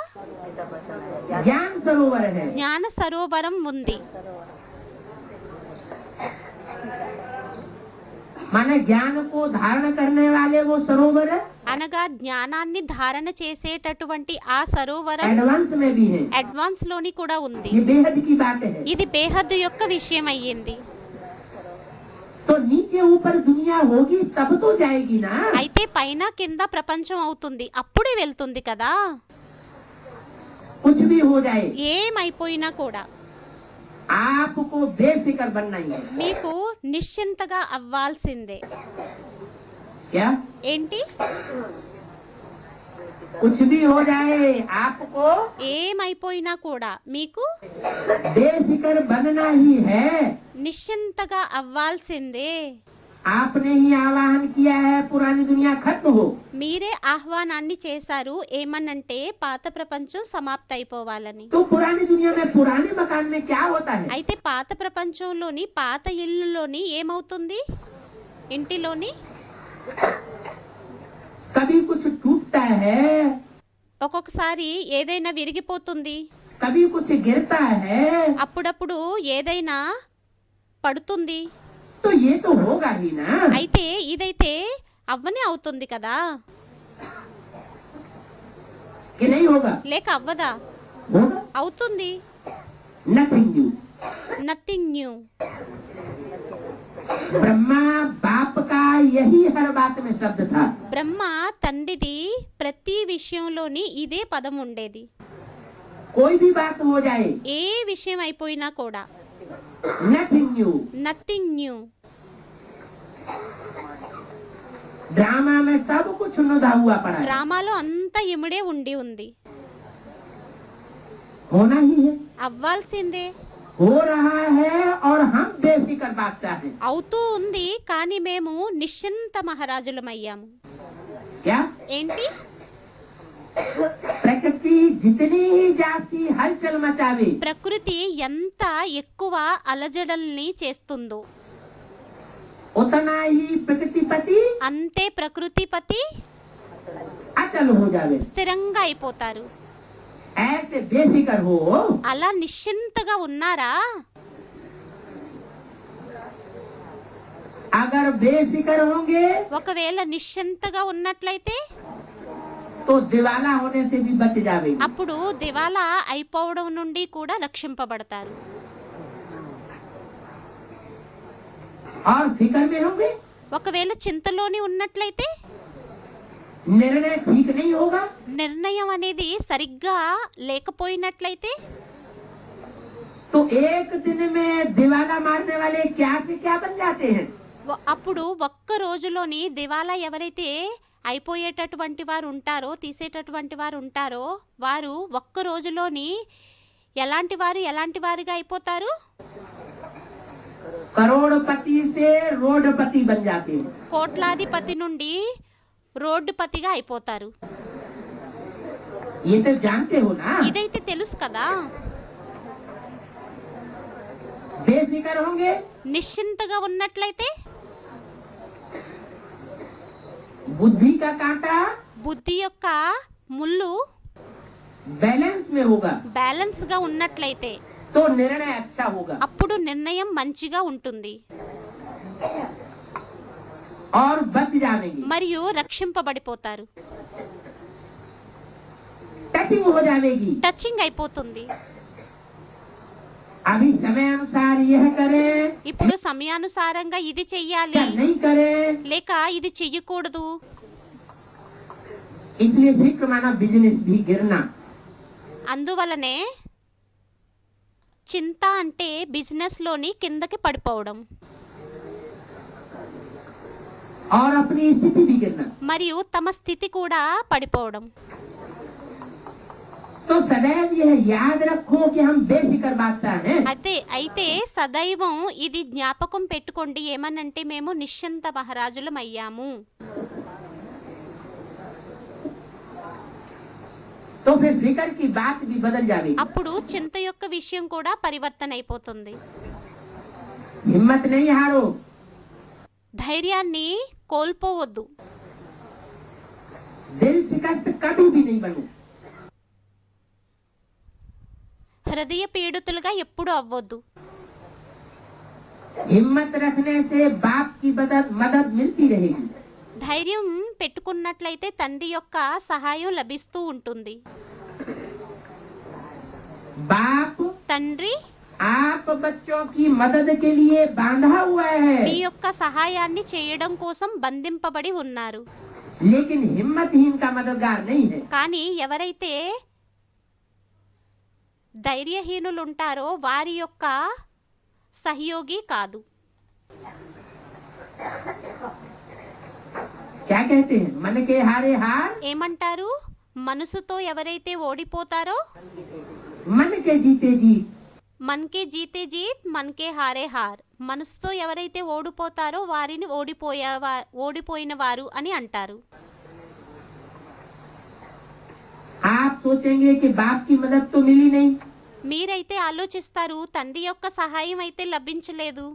ज्ञान सरोवर है। జ్ఞాన సరోవరం ఉంది. माने ज्ञान को धारण करने वाले वो सरोवर है, అనగా జ్ఞానాన్ని ధారణ చేసేటటువంటి ఆ సరోవరం एडवांस में भी है। అడ్వాన్స్ లోని కూడా ఉంది. ये बेहद की बात है। ఇది బేహద్దు యొక్క విషయం అయ్యింది. तो नीचे ऊपर दुनिया होगी तब तो जाएगी ना। అయితే పైన కింద ప్రపంచం అవుతుంది, అప్పుడే వెళ్తుంది కదా. कुछ भी हो जाए ఏమైపోయినా కూడా आपको बेफिक्र बनना ही है। మీకు నిశ్చింతగా అవ్వాల్సిందే. क्या? ఏంటి? कुछ भी हो जाए आपको ఏమైపోయినా కూడా మీకు बेफिक्र बनना ही है। నిశ్చింతగా అవ్వాల్సిందే. आपने ही आह्वान किया है पुरानी दुनिया खत्म हो। మీరే ఆహ్వానాన్ని చేశారు ఏమనంటే పాత ప్రపంచం సమాప్తైపోవాలని. तो पुरानी दुनिया में पुराने मकान में क्या होता है? అయితే పాత ప్రపంచంలోని పాత ఇల్లులోని ఏమవుతుంది? ఇంటిలోని कभी कुछ टूटता है, ఒక్కొక్కసారి ఏదైనా విరిగిపోతుంది, कभी कुछ गिरता है, అప్పుడప్పుడు ఏదైనా పడుతుంది. तो ये तो होगा ही ना। అయితే ఇదైతే అవ్వనే అవుతుంది కదా, कि नहीं होगा? లేక అవ్వదా? होगा। అవుతుంది. Nothing new. Nothing new. Brahma बाप का यही हर बात में शब्द था। బ్రహ్మ తండ్రిది ప్రతి విషయంలోని ఇదే పదం ఉండేది. कोई भी बात हो जाए ఏ విషయం అయిపోయినా కూడా nothing new. Nothing new. Drama में सब कुछ नुदा हुआ पड़ा है। డ్రామాలో అంతా ఇమిడే ఉంది. होना ही है, అవ్వాల్సిందే. हो रहा है, और हम बेफिक्र बादशाह हैं। అవుతూ ఉంది, కానీ మేము నిశ్చింత మహారాజులమయ్యాము. क्या? ఏంటి? प्रकृति जितनी ही जाती हलचल मचावे, ప్రకృతి ఎంత ఎక్కువ అలజడల్ని చేస్తుందో उतना ही प्रकृतिपति అంతే ప్రకృతిపతి अचल हो जावे। స్థిరంగా అయిపోతారు. ऐसे बेफिक्र हो, అలా నిశ్చింతగా ఉన్నారా? अगर बेफिक्र होंगे ఒకవేళ నిశ్చింతగా ఉన్నట్లయితే तो दिवाला होने से भी बच जावे। అప్పుడు దివాలా అయిపోవడం నుండి కూడా రక్షింపబడతారు. और फिक्र में होंगे, ఒకవేళ చింతలోని ఉన్నట్లయితే निर्णय ठीक नहीं होगा, నిర్ణయం అనేది సరిగ్గా లేకపోయినట్లయితే तो एक दिन में दिवाला मारने वाले क्या से क्या बन जाते हैं। అప్పుడు ఒక్క రోజులోని దివాలా ఎవరైతే అయిపోయేటటువంటి వారు ఉంటారో, తీసేటటువంటి వారు ఉంటారో, వారు ఒక్క రోజులోని ఎలాంటి వారుగా అయిపోతారు? करोड़पति से रोडपति बन जाते हैं। కోట్లాధిపతి నుండి రోడ్డుపతిగా అయిపోతారు. ये तो जानते हो ना। ఇదైతే తెలుసు కదా. बेफिक्र होंगे, నిశ్చింతగా ఉన్నట్లయితే बुद्धि का कांटा బుద్ధి యొక్క ముళ్ళు बैलेंस में होगा, బ్యాలెన్స్ గా ఉన్నట్లయితే तो निर्णय अच्छा होगा అప్పుడు నిర్ణయం మంచిగా ఉంటుంది और बच जाएंगे, మరియు రక్షింపబడిపోతారు. टचिंग हो जाएगी। టచింగ్ అయిపోతుంది. अभी समय अनुसार यह करें, ఇప్పుడు సమయానుసారంగా ఇది చెయ్యాలి या नहीं करें, లేక ఇది చెయ్యకూడదు. इसलिए फिक्र माना बिजनेस भी गिरना। అందువలనే చింత అంటే బిజినెస్ లోని కిందకి పడిపోవడం और अपनी स्थिति भी गिरना। మరియు తమ స్థితి కూడా పడిపోవడం. तो सदैव यह याद रखो कि हम बेफिक्र बादशाह हैं। అయితే సదైవం ఇది జ్ఞాపకం పెట్టుకోండి, ఏమనంటే మేము నిశ్చింత మహారాజులం అయ్యాము. तो फिर फिक्र की बात भी बदल जाएगी। అప్పుడు చింత యొక్క విషయం కూడా పరివర్తన అయిపోతుంది. हिम्मत नहीं हारो, ధైర్యాన్ని కోల్పోవద్దు. दिल शिकस्त कभी भी नहीं बनो। హృదయ పీడితులుగా ఎప్పుడు అవ్వద్దు. हिम्मत रखने से बाप की मदद मिलती रहेगी। ధైర్యం పెట్టుకున్నట్లయితే తండ్రి యొక్క సహాయం లభిస్తూ ఉంటుంది. बाप తండ్రి आप बच्चों की मदद के लिए बांधा हुआ है, మీ యొక్క సహాయాన్ని చేయడం కోసం బంధింపబడి ఉన్నారు. लेकिन हिम्मतहीन का मददगार नहीं है। కానీ ఎవరైతే ధైర్యహీనులు ఉంటారో వారి యొక్క సహయోగి కాదు. क्या कहते हैं, मन के हारे हार, ఏమంటారు? మనసుతో ఎవరైతే ఓడిపోతారో मन के जीते जीत। మన్కే జీతే జీత్ మన్కే హారే హార్. మనసుతో ఎవరైతే ఓడిపోతారో వారిని ఓడిపోయిన వారు అని అంటారు. आप सोचेंगे कि बाप की मदद तो मिली नहीं, మీరైతే ఆలోచిస్తారు తండ్రి యొక్క సహాయం అయితే లభించలేదు.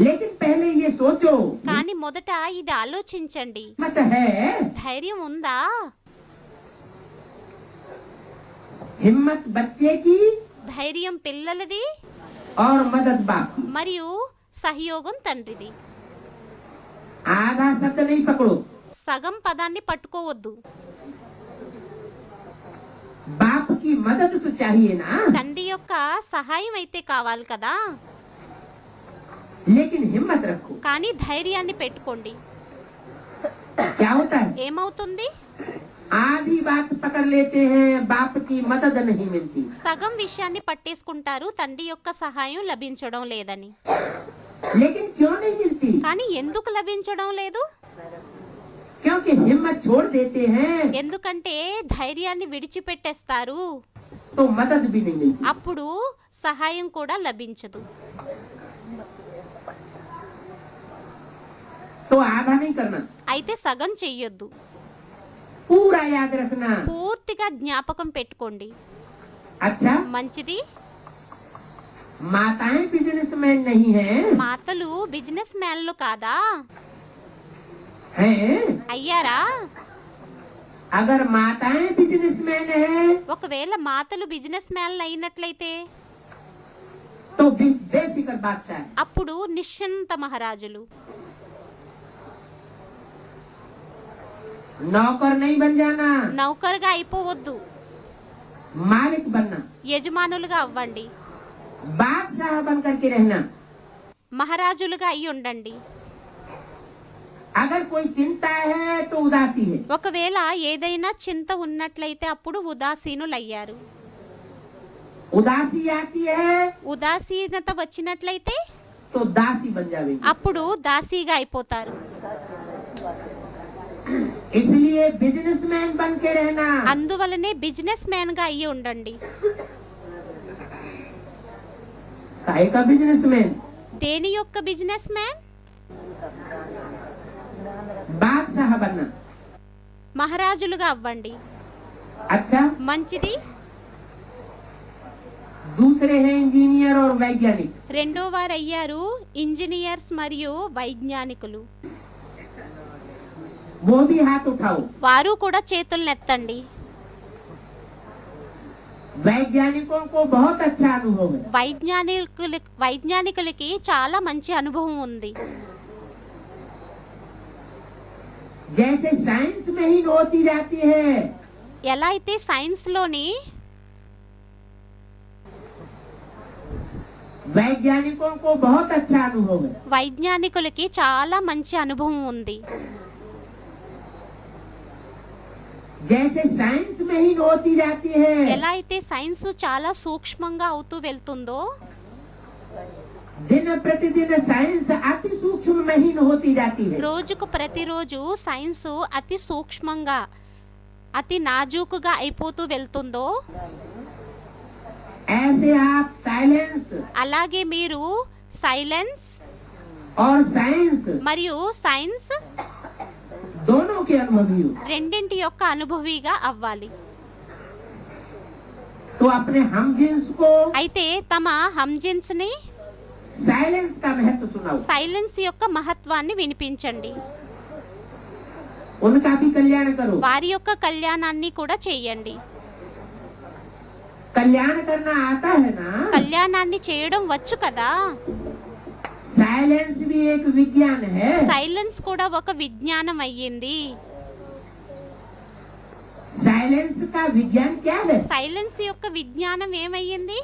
लेकिन पहले ये सोचो, కానీ మొదట ఇది ఆలోచించండి, हिम्मत है, ధైర్యం ఉందా? हिम्मत बच्चे की ధైర్యం పిల్లలది और मदद बाप की। మరియు సహయోగం తండ్రిది. आधा शब्द नहीं पकड़ो, సగం పదాన్ని పట్టుకోవద్దు. बाप की मदद तो चाहिए ना, తండ్రి యొక్క సహాయం అయితే కావాలి కదా, लेकिन हिम्मत रखो। కానీ ధైర్యాన్ని పెట్టుకోండి. क्या होता है, ఏమవుతుంది? आधी बात पकड़ लेते हैं, बाप की मदद नहीं मिलती। సగం విషయాన్ని పట్టేసుకుంటారు, తండ్రి యొక్క సహాయం లభించడం లేదని. लेकिन क्यों नहीं मिलती, కానీ ఎందుకు లభించడం లేదు? क्योंकि हिम्मत छोड़ देते हैं ఎందుకంటే ధైర్యాన్ని విడిచిపెట్టేస్తారు, तो मदद भी नहीं मिलती। అప్పుడు సహాయం కూడా లభించదు. तो आधा नहीं करना, అయితే सगం చెయ్యొద్దు, पूरा याद रखना। పూర్తిగా జ్ఞాపకం పెట్టుకోండి. अच्छा, మంచిది. माताएं बिजनेसमैन नहीं हैं, మాతలు బిజినెస్ మ్యాన్లు కాదా? हैं? అయ్యారా? अगर माताएं बिजनेसमैन हैं ఒకవేళ మాతలు బిజినెస్ మ్యాన్లు అయినట్లయితే तो बेफिक्र बादशाह है। అప్పుడు నిశ్చింత మహారాజులు. नौकर नहीं बन जाना, నౌకరుగా అయిపోవద్దు, मालिक बनना, యజమానులుగా అవ్వండి. बादशाह बन करके रहना। మహారాజులుగా అయి ఉండండి. अगर कोई चिंता है तो उदासी है, ఒకవేళ ఏదైనా చింత ఉన్నట్లయితే అప్పుడు ఉదాసీనులయ్యారు. उदासी आती है ఉదాసీనత వచ్చినట్లయితే तो दासी बन जाएगी. అప్పుడు దాసీగా అయిపోతారు. इसलिए बिजनेसमैन बन के रहना. అందువలనే బిజినెస్ మ్యాన్ గా అయ్యి ఉండండి. काहे का बिजनेसमैन? దేని యొక్క బిజినెస్ మ్యాన్? बादशाह बनना. మహారాజులుగా అవ్వండి. अच्छा, మంచిది. दूसरे हैं इंजीनियर और वैज्ञानिक. రెండో వారు అయ్యారు ఇంజనీర్స్ మరియు వైజ్ఞానికులు. वो भी हाथ उठाओ. వారు కూడా చేతులనెత్తండి. वैज्ञानिकों को बहुत अच्छा अनुभव है. వైజ్ఞానికులకి చాలా మంచి అనుభవం ఉంది. जैसे साइंस में ही होती जाती है, ఎలా అయితే సైన్స్ లోని वैज्ञानिकों को बहुत अच्छा अनुभव है. వైజ్ఞానికులకి చాలా మంచి అనుభవం ఉంది. जैसे साइंस में ही होती जाती है, ఎలా అయితే సైన్స్ చాలా సూక్ష్మంగా అవుతూ వెళ్తుందో दिन प्रतिदिन साइंस अति सूक्ष्म में ही होती जाती है. రోజుకు ప్రతిరోజు సైన్స్ అతి సూక్ష్మంగా అతి నాజూకుగా అయిపోతూ వెళ్తుందో ऐसे आप साइलेंस అలాగే మీరు సైలెన్స్ और साइंस మరియు సైన్స్ दोनों के अनुभवी हो. రెండింటి యొక్క అనుభవిగా అవ్వాలి. तो अपने हम जिन्स को అయితే తమ హమ్జిన్స్ ని साइलेंस का महत्व सुनाओ. సైలెన్స్ యొక్క మహత్వాన్ని వినిపించండి. उनका भी कल्याण करो. వారి యొక్క కళ్యాణాన్ని కూడా చేయండి. कल्याण करना आता है ना. కళ్యాణాన్ని చేయడం వచ్చు కదా. साइलेंस भी एक विज्ञान है. సైలెన్స్ కూడా ఒక విజ్ఞానం అయ్యింది. साइलेंस का विज्ञान क्या है? సైలెన్స్ యొక్క విజ్ఞానం ఏమయ్యింది?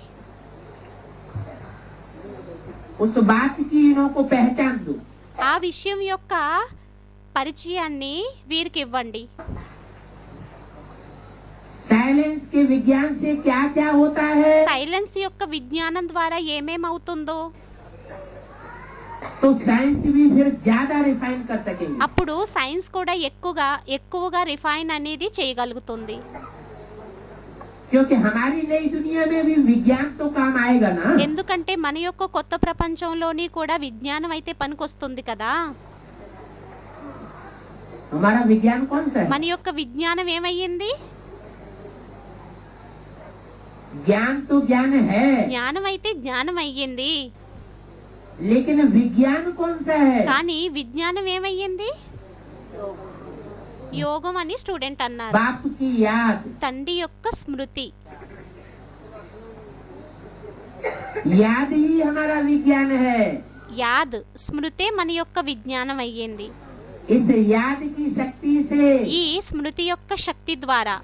उस बात की इनको पहचान दो. ఆ విషయం యొక్క పరిచయాన్ని వీరికి ఇవ్వండి. साइलेंस के विज्ञान से क्या क्या होता है, సైలెన్స్ యొక్క విజ్ఞానం ద్వారా ఏమేమవుతుందో तो साइंस भी फिर ज्यादा रिफाइन कर सकेंगे. అప్పుడు సైన్స్ కూడా ఎక్కువగా రిఫైన్ అనేది చేయగలుగుతుంది. क्योंकि हमारी नई दुनिया में भी विज्ञान तो काम आएगा ना. ఎందుకంటే మన యొక్క కొత్త ప్రపంచంలోని కూడా విజ్ఞానం అయితే పనికొస్తుంది కదా. हमारा विज्ञान कौन सा है? మన యొక్క విజ్ఞానం ఏమయ్యింది? ज्ञान तो ज्ञान है, జ్ఞానం అయితే జ్ఞానం అయ్యింది. लेकिन विज्ञान कौन सा है? కానీ విజ్ఞానం ఏమయ్యింది? యోగం అని స్టూడెంట్ అన్నారు. बाप की याद. తండ్రి యొక్క స్మృతి. याद ही हमारा विज्ञान है. యాద్ స్మృతే మన యొక్క విజ్ఞానం అయ్యింది. इस याद की शक्ति से ఈ స్మృతి యొక్క శక్తి ద్వారా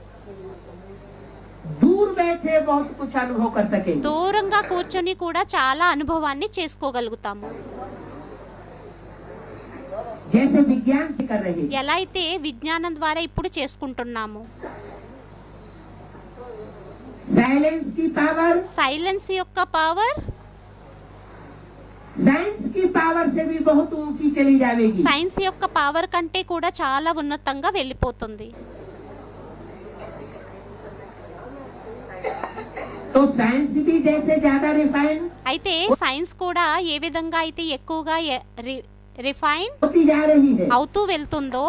दूर बैठे बहुत कुछ अनुभव कर सकेंगे. దూరంగా కూర్చొని కూడా చాలా అనుభవాన్ని చేసుకోగలుగుతాము. जैसे विज्ञान से कर रहे हैं. ఎలా అయితే విజ్ఞానం ద్వారా ఇప్పుడు చేసుకుంటున్నాము. साइलेंस की पावर సైలెన్స్ యొక్క పవర్ साइंस की पावर से भी बहुत ऊंची चली जाएगी. సైన్స్ యొక్క పవర్ కంటే కూడా చాలా ఉన్నతంగా వెళ్ళిపోతుంది. तो साइंस भी जैसे ज्यादा रिफाइन అయితే సైన్స్ కూడా ఏ విధంగా అయితే ఎక్కువగా రిఫైన్ होती जा रही है, అవుతూ వెళ్తుందో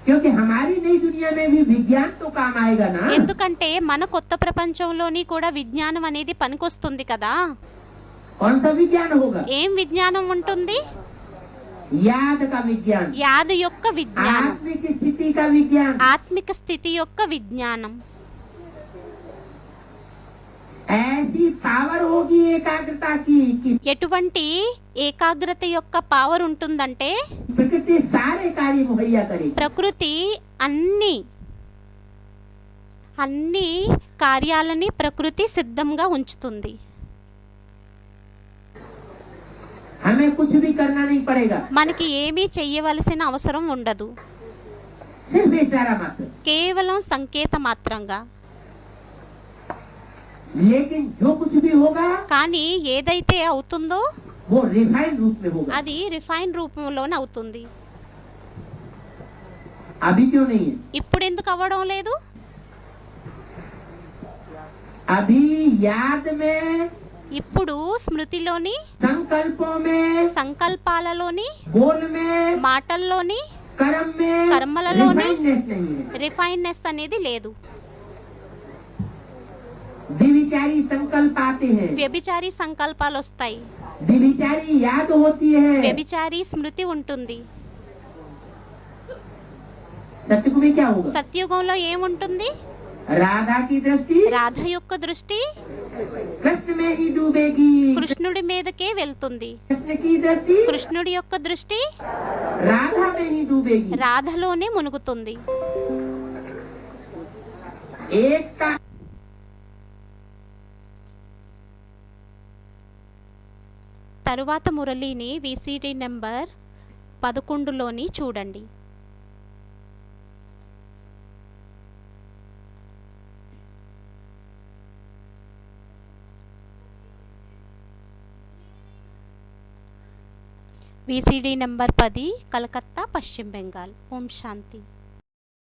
क्योंकि हमारी नई दुनिया में भी विज्ञान तो काम आएगा ना. ఎందుకంటే మన కొత్త ప్రపంచంలోని కూడా విజ్ఞానం అనేది పనికొస్తుంది కదా. कौन सा विज्ञान होगा? ఏం విజ్ఞానం ఉంటుంది? याद का विज्ञान, యాదు యొక్క విజ్ఞానం, आत्मिक स्थिति का विज्ञान. ఆత్మిక స్థితి యొక్క విజ్ఞానం. ऐसी पावर होगी एकाग्रता की कि ఎటువంటి ఏకాగ్రత యొక్క పవర్ ఉంటుందంటే प्रकृति सारे कार्य मुहैया करेगी. ప్రకృతి అన్ని కార్యాలని ప్రకృతి సిద్ధంగా ఉంచుతుంది. हमें कुछ भी करना नहीं पड़ेगा, మనకి ఏమీ చెయ్యవలసిన అవసరం ఉండదు, सिर्फ इशारा मात्र। కేవలం సంకేత మాత్రంగా। लेकिन जो कुछ भी होगा కానీ ఏదైతే అవుతుందో वो रिफाइंड रूप में होगा। అది రిఫైన్ రూపంలోనే అవుతుంది। अभी क्यों नहीं है? ఇప్పుడు ఎందుకు అవ్వడం లేదు? अभी याद में, ఇప్పుడు స్మృతిలోని, संकल्पों में, సంకల్పాలలోని, बोल में, మాటల్లోని, कर्म में कर्मललोने रिफाइंडनेस नहीं है। రిఫైన్నెస్ అనేది లేదు। विविचारी संकल्प आते हैं, వ్యభిచారి సంకల్పాలు వస్తాయి, विविचारी याद होती है, వ్యభిచారి స్మృతి ఉంటుంది। सत्युग में क्या होगा? సత్యుగంలో ఏముంటుంది? राधा की दृष्टि రాధ యొక్క దృష్టి कृष्ण में ही डूबेगी, కృష్ణుడి మీదకే వెళ్తుంది, कृष्ण की दृष्टि కృష్ణుడి యొక్క దృష్టి राधा में ही डूबेगी। రాధలోనే మునుగుతుంది। एक का తరువాత మురళిని విసిడి నెంబర్ 11లోని చూడండి। విసిడి నెంబర్ 10 కలకత్తా పశ్చిమ బెంగాల్। ఓం శాంతి।